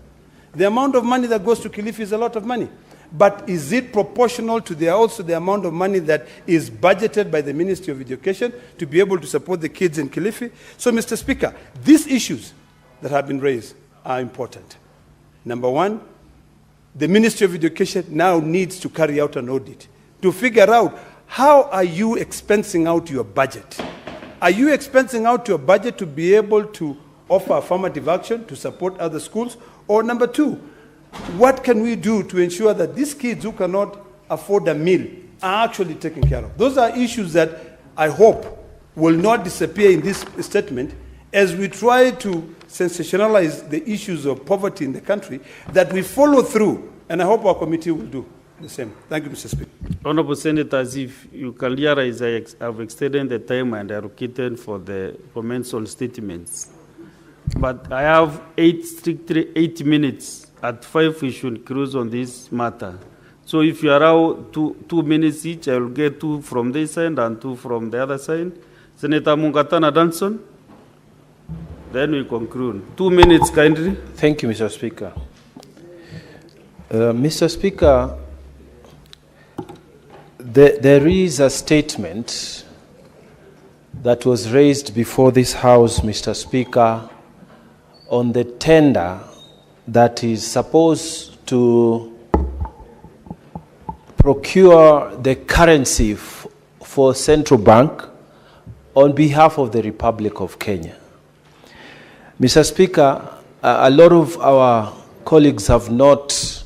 The amount of money that goes to Kilifi is a lot of money. But is it proportional to the amount of money that is budgeted by the Ministry of Education to be able to support the kids in Kilifi? So, Mr. Speaker, these issues that have been raised are important. Number one, the Ministry of Education now needs to carry out an audit to figure out how are you expensing out your budget. Are you expensing out your budget to be able to offer affirmative action to support other schools? Or number two, what can we do to ensure that these kids who cannot afford a meal are actually taken care of? Those are issues that I hope will not disappear in this statement as we try to sensationalize the issues of poverty in the country, that we follow through, and I hope our committee will do the same. Thank you, Mr. Speaker. Honorable Senators, if you can realize I have extended the time and allocated for the comments on statements. But I have 8 minutes. At 5, we should cruise on this matter. So if you allow 2 minutes each, I will get 2 from this side and 2 from the other side. Senator Mungatana Danson, then we conclude. 2 minutes, kindly. Thank you, Mr. Speaker. Mr. Speaker, there is a statement that was raised before this House, Mr. Speaker, on the tender that is supposed to procure the currency for central bank on behalf of the Republic of Kenya. Mr. Speaker, a lot of our colleagues have not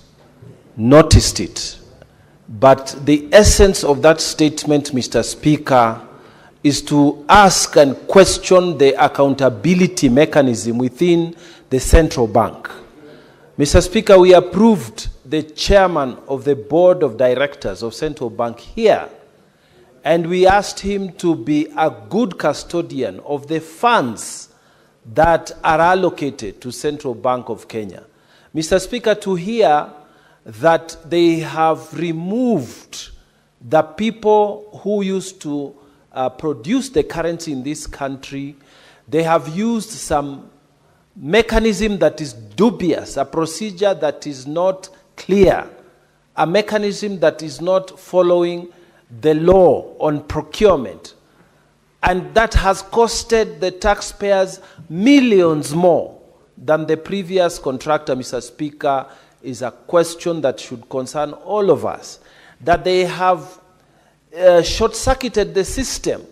noticed it, but the essence of that statement, Mr. Speaker, is to ask and question the accountability mechanism within the central bank. Mr. Speaker, we approved the chairman of the board of directors of Central Bank here, and we asked him to be a good custodian of the funds that are allocated to Central Bank of Kenya. Mr. Speaker, to hear that they have removed the people who used to produce the currency in this country, they have used some mechanism that is dubious, a procedure that is not clear, a mechanism that is not following the law on procurement. And that has costed the taxpayers millions more than the previous contractor, Mr. Speaker, is a question that should concern all of us. That they have short-circuited the system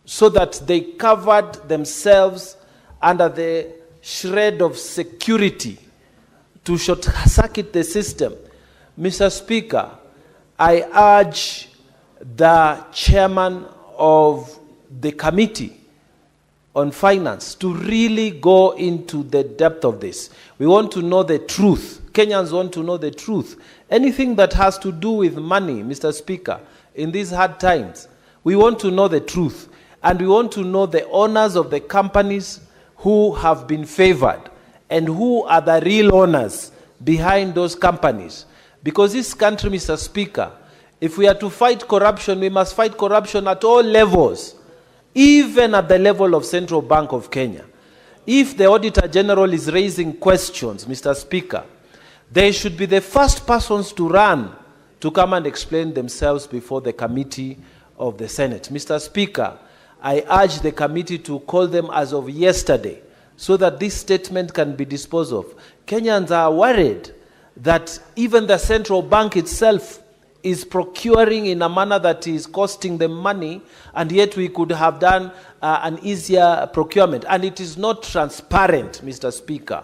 so that they covered themselves under the shred of security to short-circuit the system. Mr. Speaker, I urge the chairman of the Committee on Finance to really go into the depth of this. We want to know the truth. Kenyans want to know the truth. Anything that has to do with money, Mr. Speaker, in these hard times, we want to know the truth. And we want to know the owners of the companies who have been favored and who are the real owners behind those companies. Because this country, Mr. Speaker, if we are to fight corruption, we must fight corruption at all levels, even at the level of Central Bank of Kenya. If the Auditor General is raising questions, Mr. Speaker, they should be the first persons to run to come and explain themselves before the committee of the Senate. Mr. Speaker, I urge the committee to call them as of yesterday so that this statement can be disposed of. Kenyans are worried that even the central bank itself is procuring in a manner that is costing them money, and yet we could have done an easier procurement. And it is not transparent, Mr. Speaker.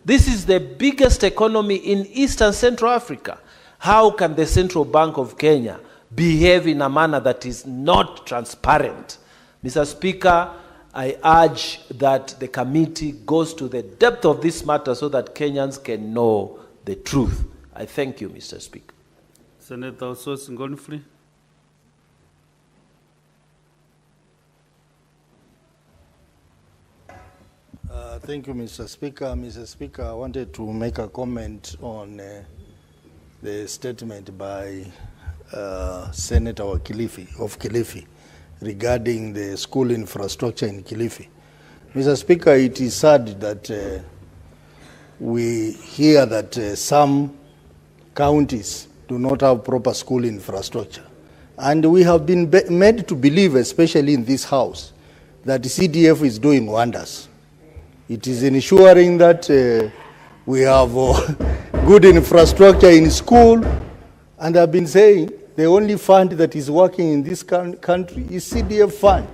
This is the biggest economy in East and Central Africa. How can the Central Bank of Kenya behave in a manner that is not transparent? Mr. Speaker, I urge that the committee goes to the depth of this matter so that Kenyans can know the truth. I thank you, Mr. Speaker. Senator Osos Ngonfrey. Thank you, Mr. Speaker. Mr. Speaker, I wanted to make a comment on the statement by Senator of Kilifi regarding the school infrastructure in Kilifi. Mr. Speaker, it is sad that we hear that some counties do not have proper school infrastructure. And we have been made to believe, especially in this house, that the CDF is doing wonders. It is ensuring that we have good infrastructure in school. And I've been saying the only fund that is working in this country is CDF fund.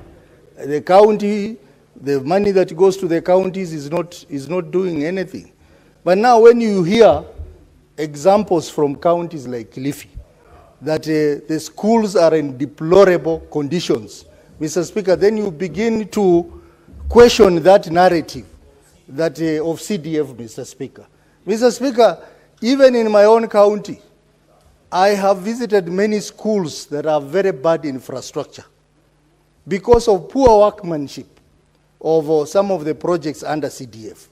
The county, the money that goes to the counties is not doing anything. But now when you hear examples from counties like Kilifi, that the schools are in deplorable conditions, Mr. Speaker, then you begin to question that narrative that of CDF, Mr. Speaker. Mr. Speaker, even in my own county, I have visited many schools that have very bad infrastructure because of poor workmanship of some of the projects under CDF.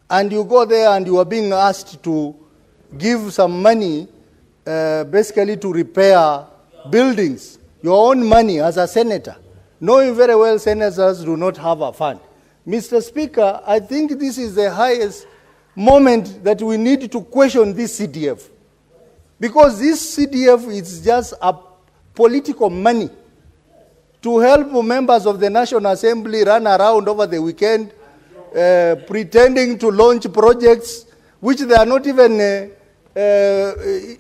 And you go there and you are being asked to give some money basically to repair buildings, your own money as a senator, knowing very well senators do not have a fund. Mr. Speaker, I think this is the highest moment that we need to question this CDF. Because this CDF is just a political money to help members of the National Assembly run around over the weekend pretending to launch projects which they are not even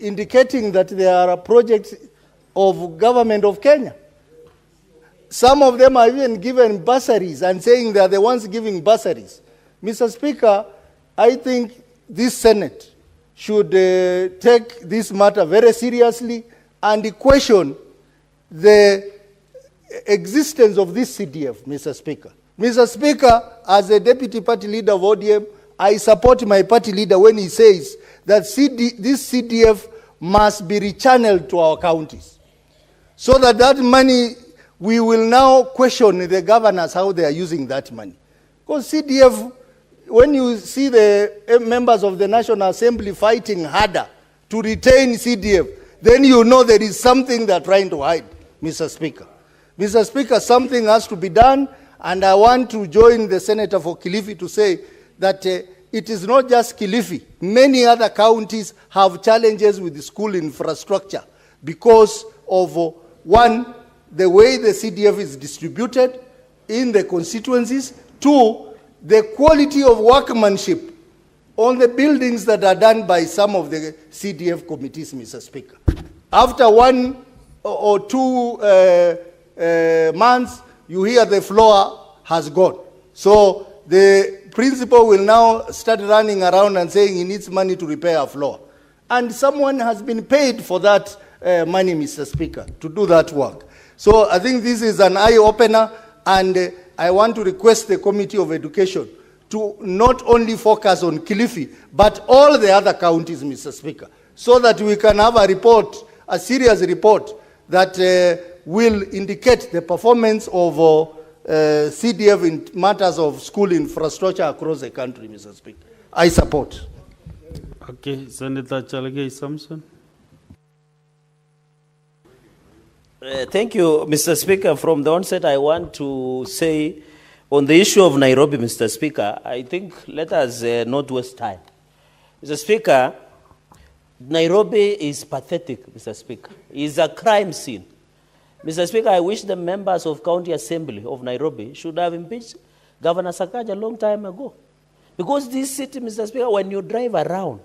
indicating that they are a project of government of Kenya. Some of them are even given bursaries and saying they are the ones giving bursaries. Mr. Speaker, I think this Senate should take this matter very seriously and question the existence of this CDF, Mr. Speaker. Mr. Speaker, as a deputy party leader of ODM, I support my party leader when he says that this CDF must be rechanneled to our counties. So that money, we will now question the governors how they are using that money. Because CDF, when you see the members of the National Assembly fighting harder to retain CDF, then you know there is something they're trying to hide, Mr. Speaker. Mr. Speaker, something has to be done, and I want to join the Senator for Kilifi to say that it is not just Kilifi. Many other counties have challenges with the school infrastructure because of, one, the way the CDF is distributed in the constituencies, two, the quality of workmanship on the buildings that are done by some of the CDF committees, Mr. Speaker. After 1 or 2 months, you hear the floor has gone. So the principal will now start running around and saying he needs money to repair a floor. And someone has been paid for that money, Mr. Speaker, to do that work. So I think this is an eye-opener, and I want to request the Committee of Education to not only focus on Kilifi, but all the other counties, Mr. Speaker, so that we can have a report, a serious report, that will indicate the performance of CDF in matters of school infrastructure across the country, Mr. Speaker. I support. Okay, Senator Chalagay Samson. Thank you, Mr. Speaker. From the onset, I want to say on the issue of Nairobi, Mr. Speaker, I think let us not waste time. Mr. Speaker, Nairobi is pathetic, Mr. Speaker. It's a crime scene. Mr. Speaker, I wish the members of County Assembly of Nairobi should have impeached Governor Sakaja a long time ago. Because this city, Mr. Speaker, when you drive around,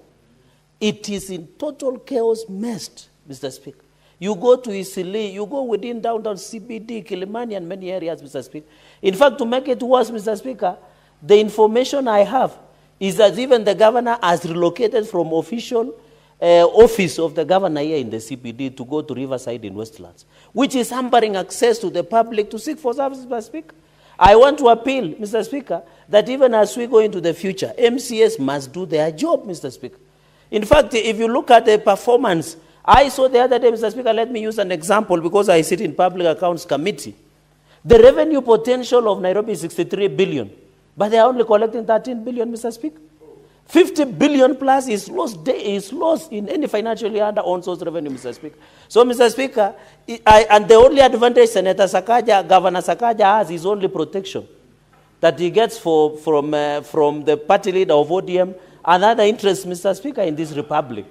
it is in total chaos messed, Mr. Speaker. You go to Isili, you go within downtown CBD, Kilimani, and many areas, Mr. Speaker. In fact, to make it worse, Mr. Speaker, the information I have is that even the governor has relocated from official office of the governor here in the CBD to go to Riverside in Westlands, which is hampering access to the public to seek for services, Mr. Speaker. I want to appeal, Mr. Speaker, that even as we go into the future, MCS must do their job, Mr. Speaker. In fact, if you look at the performance, I saw the other day, Mr. Speaker, let me use an example because I sit in Public Accounts Committee. The revenue potential of Nairobi is 63 billion, but they are only collecting 13 billion, Mr. Speaker. 50 billion plus is lost in any financial year under on-source revenue, Mr. Speaker. So, Mr. Speaker, and the only advantage Senator Sakaja, Governor Sakaja has is only protection that he gets from the party leader of ODM and other interests, Mr. Speaker, in this republic.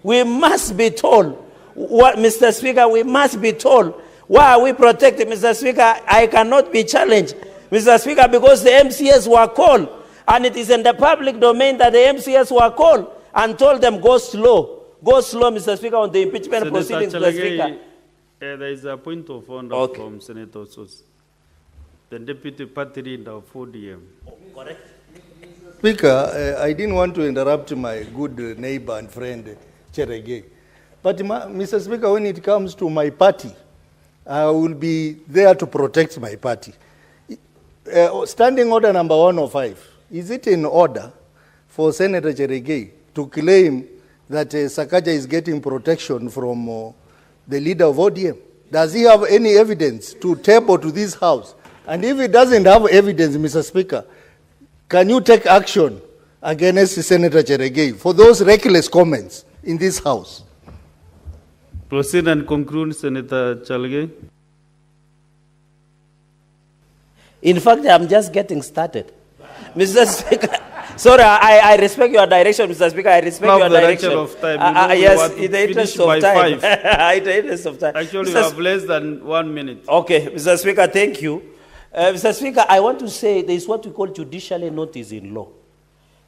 We must be told, Mr. Speaker, we must be told, why are we protected, Mr. Speaker? I cannot be challenged, Mr. Speaker, because the MCS were called, and it is in the public domain that the MCS were called and told them, go slow, Mr. Speaker, on the impeachment Senator proceedings, Mr. Speaker. There is a point of order from Senator Sos. The deputy party leader of ODM. Correct. Speaker, I didn't want to interrupt my good neighbor and friend, Cherege. But, Mr. Speaker, when it comes to my party, I will be there to protect my party. Standing order number 105, is it in order for Senator Cherege to claim that Sakaja is getting protection from the leader of ODM? Does he have any evidence to table to this House? And if he doesn't have evidence, Mr. Speaker, can you take action against Senator Cherege for those reckless comments in this House? Proceed and conclude, Senator Chalge. In fact, I'm just getting started. Mr. Speaker, sorry, I respect your direction, Mr. Speaker. I respect your direction. Of time. Yes, in the interest of time. In the interest of time. Actually, you have less than 1 minute. Okay, Mr. Speaker, thank you. Mr. Speaker, I want to say there is what we call judicially notice in law.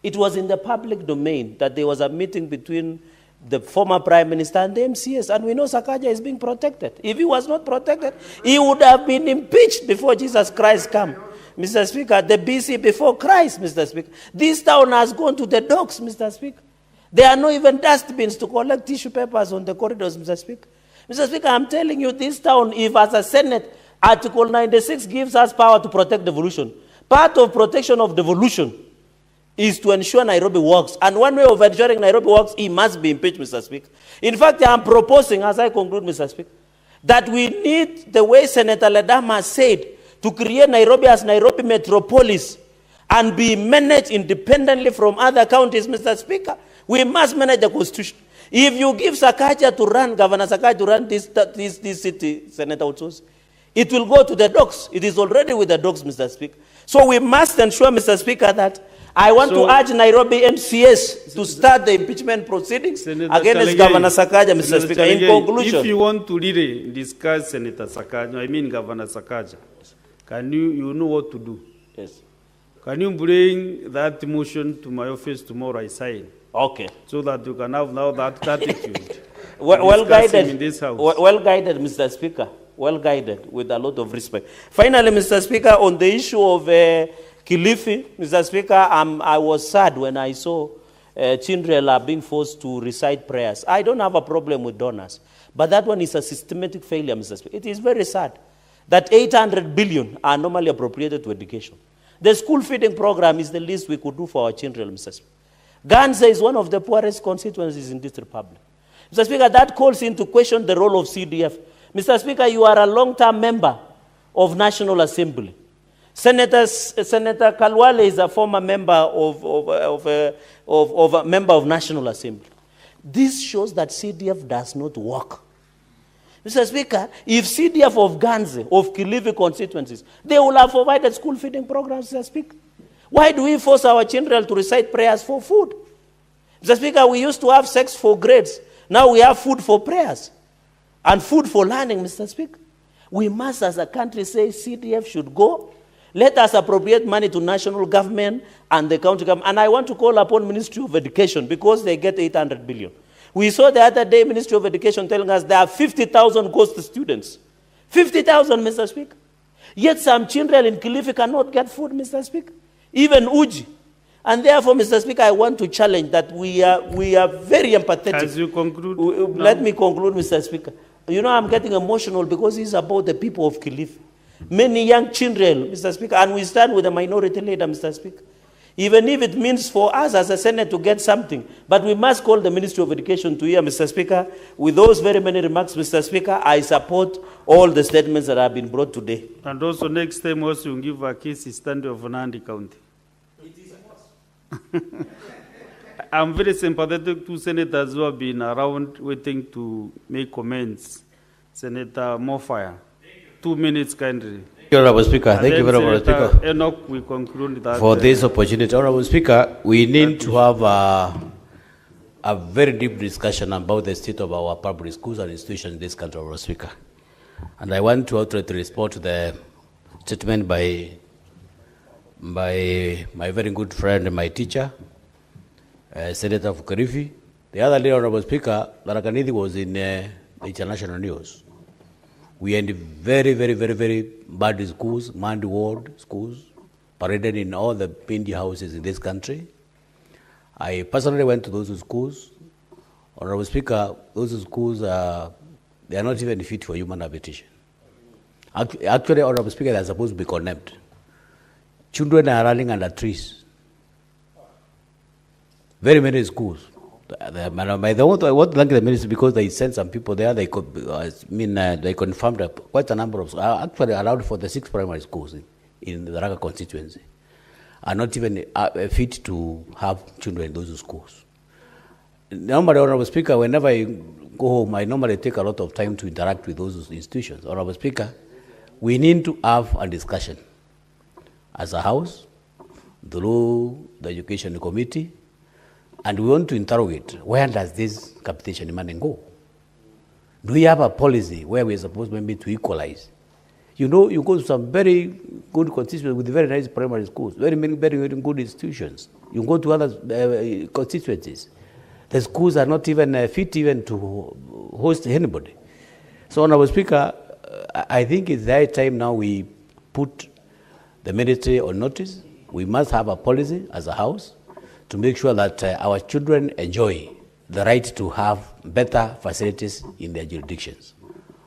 It was in the public domain that there was a meeting between the former Prime Minister and the MCS, and we know Sakaja is being protected. If he was not protected, he would have been impeached before Jesus Christ came. Mr. Speaker, the BC before Christ, Mr. Speaker. This town has gone to the dogs, Mr. Speaker. There are no even dustbins to collect tissue papers on the corridors, Mr. Speaker. Mr. Speaker, I'm telling you, this town, if as a Senate, Article 96 gives us power to protect devolution. Part of protection of devolution is to ensure Nairobi works. And one way of ensuring Nairobi works, he must be impeached, Mr. Speaker. In fact, I'm proposing, as I conclude, Mr. Speaker, that we need, the way Senator Ledama said, to create Nairobi as Nairobi metropolis and be managed independently from other counties, Mr. Speaker. We must manage the constitution. If you give Sakaja to run, Governor Sakaja to run this city, Senator Utsos, it will go to the dogs. It is already with the dogs, Mr. Speaker. So we must ensure, Mr. Speaker, that I want to urge Nairobi MCS to start the impeachment proceedings against Governor Sakaja, Mr. Speaker. In conclusion, if you want to really discuss Senator Sakaja, I mean Governor Sakaja, can you know what to do? Yes. Can you bring that motion to my office tomorrow? I sign. Okay. So that you can have now that attitude. well guided. In this house. Well guided, Mr. Speaker. Well guided, with a lot of respect. Finally, Mr. Speaker, on the issue of Kilifi, Mr. Speaker, I was sad when I saw children being forced to recite prayers. I don't have a problem with donors, but that one is a systematic failure, Mr. Speaker. It is very sad that 800 billion are normally appropriated to education. The school feeding program is the least we could do for our children, Mr. Speaker. Ganze is one of the poorest constituencies in this republic. Mr. Speaker, that calls into question the role of CDF. Mr. Speaker, you are a long-term member of National Assembly. Senator Kalwale is a former member of a member of National Assembly. This shows that CDF does not work. Mr. Speaker, if CDF of Ganze, of Kilifi constituencies, they will have provided school feeding programs, Mr. Speaker. Why do we force our children to recite prayers for food? Mr. Speaker, we used to have sex for grades. Now we have food for prayers and food for learning, Mr. Speaker. We must, as a country, say CDF should go. Let us appropriate money to national government and the county government. And I want to call upon Ministry of Education because they get 800 billion. We saw the other day Ministry of Education telling us there are 50,000 ghost students. 50,000, Mr. Speaker. Yet some children in Kilifi cannot get food, Mr. Speaker. Even Uji. And therefore, Mr. Speaker, I want to challenge that we are very empathetic. As you conclude. Let me conclude, Mr. Speaker. You know, I'm getting emotional because it's about the people of Kilifi. Many young children, Mr. Speaker, and we stand with the minority leader, Mr. Speaker. Even if it means for us as a Senate to get something, but we must call the Ministry of Education to hear, Mr. Speaker. With those very many remarks, Mr. Speaker, I support all the statements that have been brought today. And also next time also you give a case study of Nandi County. It is I'm very sympathetic to senators who have been around waiting to make comments. Senator Mofire, 2 minutes kindly. Honorable Speaker, thank you very much, Speaker, Enoch, we conclude that for this opportunity. Honorable Speaker, we need to have a very deep discussion about the state of our public schools and institutions in this country, Honorable Speaker. And I want to outright respond to the statement by my very good friend and my teacher, Senator Kilifi. The other day, Honorable Speaker, Tharaka Nithi was in the international news. We had very, very, very, very bad schools, manned ward schools, paraded in all the Pindi houses in this country. I personally went to those schools. Honorable Speaker, those schools, they are not even fit for human habitation. Actually, Honorable Speaker, they are supposed to be condemned. Children are running under trees. Very many schools. What like the minister, because they sent some people there, they confirmed quite a number of, actually around 46 primary schools in the Raka constituency are not even fit to have children in those schools. Normally, Honorable Speaker, whenever I go home, I normally take a lot of time to interact with those institutions. Honorable Speaker, we need to have a discussion as a House, through the Education Committee, and we want to interrogate, where does this capitation money go? Do we have a policy where we are supposed maybe to equalize? You know, you go to some very good constituencies with very nice primary schools, very good institutions. You go to other constituencies. The schools are not even fit even to host anybody. So, Honorable Speaker, I think it's the time now we put the military on notice. We must have a policy as a House to make sure that our children enjoy the right to have better facilities in their jurisdictions.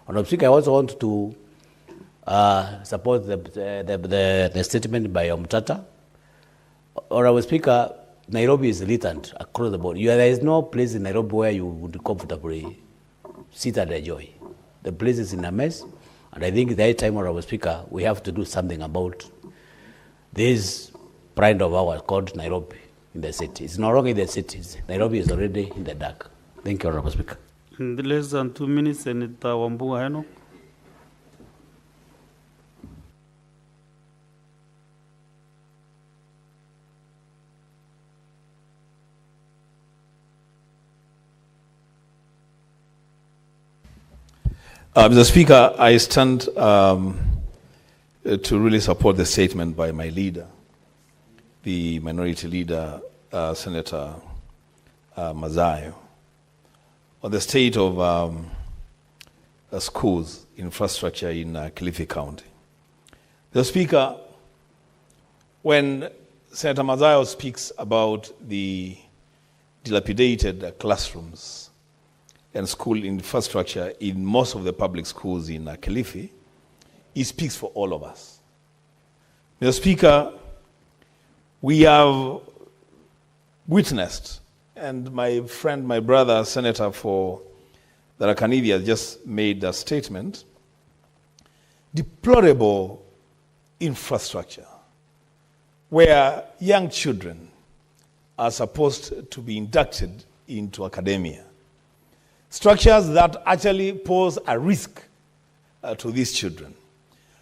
Honorable Speaker, I also want to support the statement by Omtata. Honorable Speaker, Nairobi is militant across the board. There is no place in Nairobi where you would comfortably sit and enjoy. The place is in a mess, and I think that time, Honorable Speaker, we have to do something about this pride of ours called Nairobi in the city. It's no longer in the cities. Nairobi is already in the dark. Thank you, Honorable Speaker. In less than 2 minutes, Senator Wambua Enoch. Mr. Speaker, I stand to really support the statement by my leader, the minority leader, Senator Mazayo, on the state of schools infrastructure in Kilifi County. Mr. Speaker, when Senator Mazayo speaks about the dilapidated classrooms and school infrastructure in most of the public schools in Kilifi, he speaks for all of us. Mr. Speaker, we have witnessed, and my friend, my brother, Senator for Tharaka Nithi has just made a statement, deplorable infrastructure where young children are supposed to be inducted into academia. Structures that actually pose a risk to these children.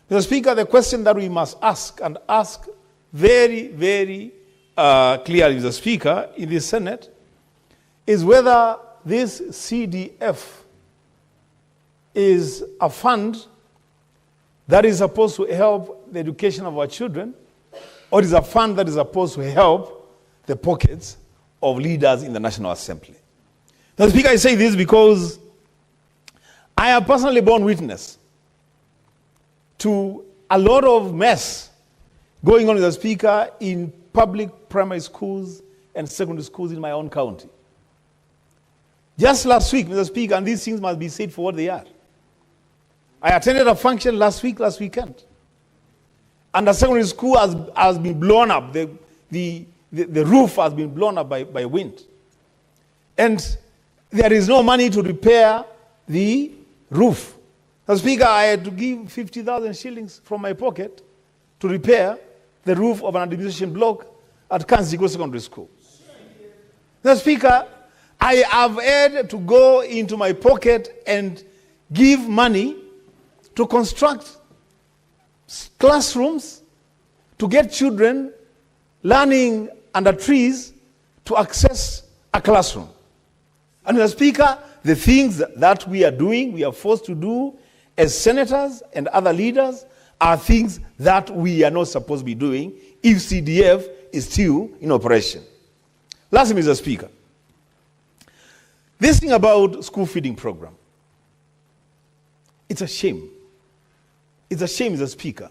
Mr. Speaker, the question that we must ask, and ask very, very clearly, Mr. Speaker, in the Senate, is whether this CDF is a fund that is supposed to help the education of our children, or is a fund that is supposed to help the pockets of leaders in the National Assembly. Mr. Speaker, I say this because I have personally borne witness to a lot of mess going on, Mr. Speaker, in public primary schools and secondary schools in my own county. Just last week, Mr. Speaker, and these things must be said for what they are. I attended a function last weekend. And the secondary school has been blown up. The roof has been blown up by wind. And there is no money to repair the roof. Mr. Speaker, I had to give 50,000 shillings from my pocket to repair the roof of an administration block at Kanzigo Secondary School. Mr. Speaker, I have had to go into my pocket and give money to construct classrooms to get children learning under trees to access a classroom. And Mr. Speaker, the things that we are doing, we are forced to do as senators and other leaders are things that we are not supposed to be doing if CDF is still in operation. Lastly, Mr. Speaker, this thing about school feeding program, it's a shame. It's a shame, Mr. Speaker,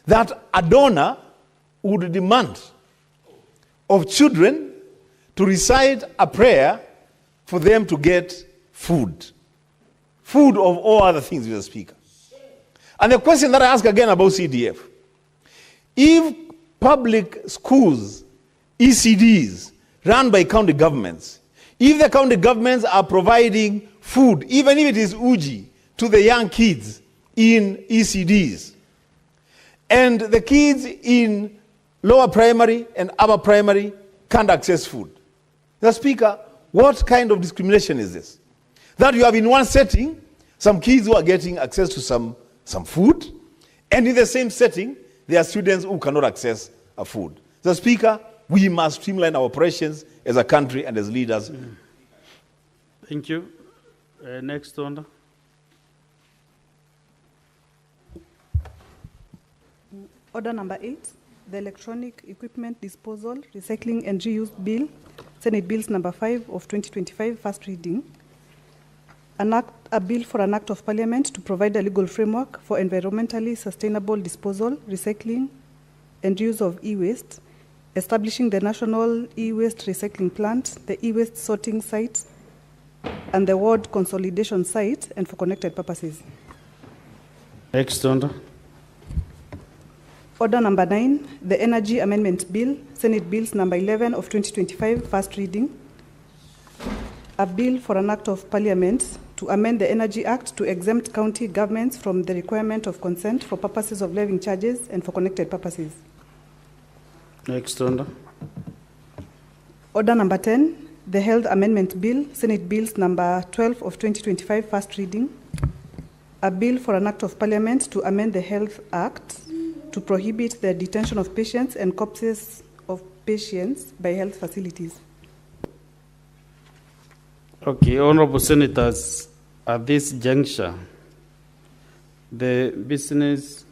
that a donor would demand of children to recite a prayer for them to get food. Food of all other things, Mr. Speaker. And the question that I ask again about CDF, if public schools, ECDs, run by county governments, if the county governments are providing food, even if it is uji, to the young kids in ECDs, and the kids in lower primary and upper primary can't access food. Mr. Speaker, what kind of discrimination is this? That you have in one setting some kids who are getting access to some food, and in the same setting there are students who cannot access a food. Mr. Speaker, we must streamline our operations as a country and as leaders. Thank you. Next one. Order number 8, the Electronic Equipment Disposal, Recycling and Reuse Bill, Senate Bills number 5 of 2025, first reading. A bill for an act of parliament to provide a legal framework for environmentally sustainable disposal, recycling and reuse of e-waste, establishing the national e-waste recycling plant, the e-waste sorting site, and the ward consolidation site, and for connected purposes. Next order. Order number 9, the Energy Amendment Bill, Senate Bills number 11 of 2025, first reading. A bill for an act of parliament to amend the Energy Act to exempt county governments from the requirement of consent for purposes of levying charges and for connected purposes. Next order. Order number 10, the Health Amendment Bill, Senate Bills number 12 of 2025, first reading. A bill for an act of parliament to amend the Health Act to prohibit the detention of patients and corpses of patients by health facilities. Okay, honorable senators, at this juncture, the business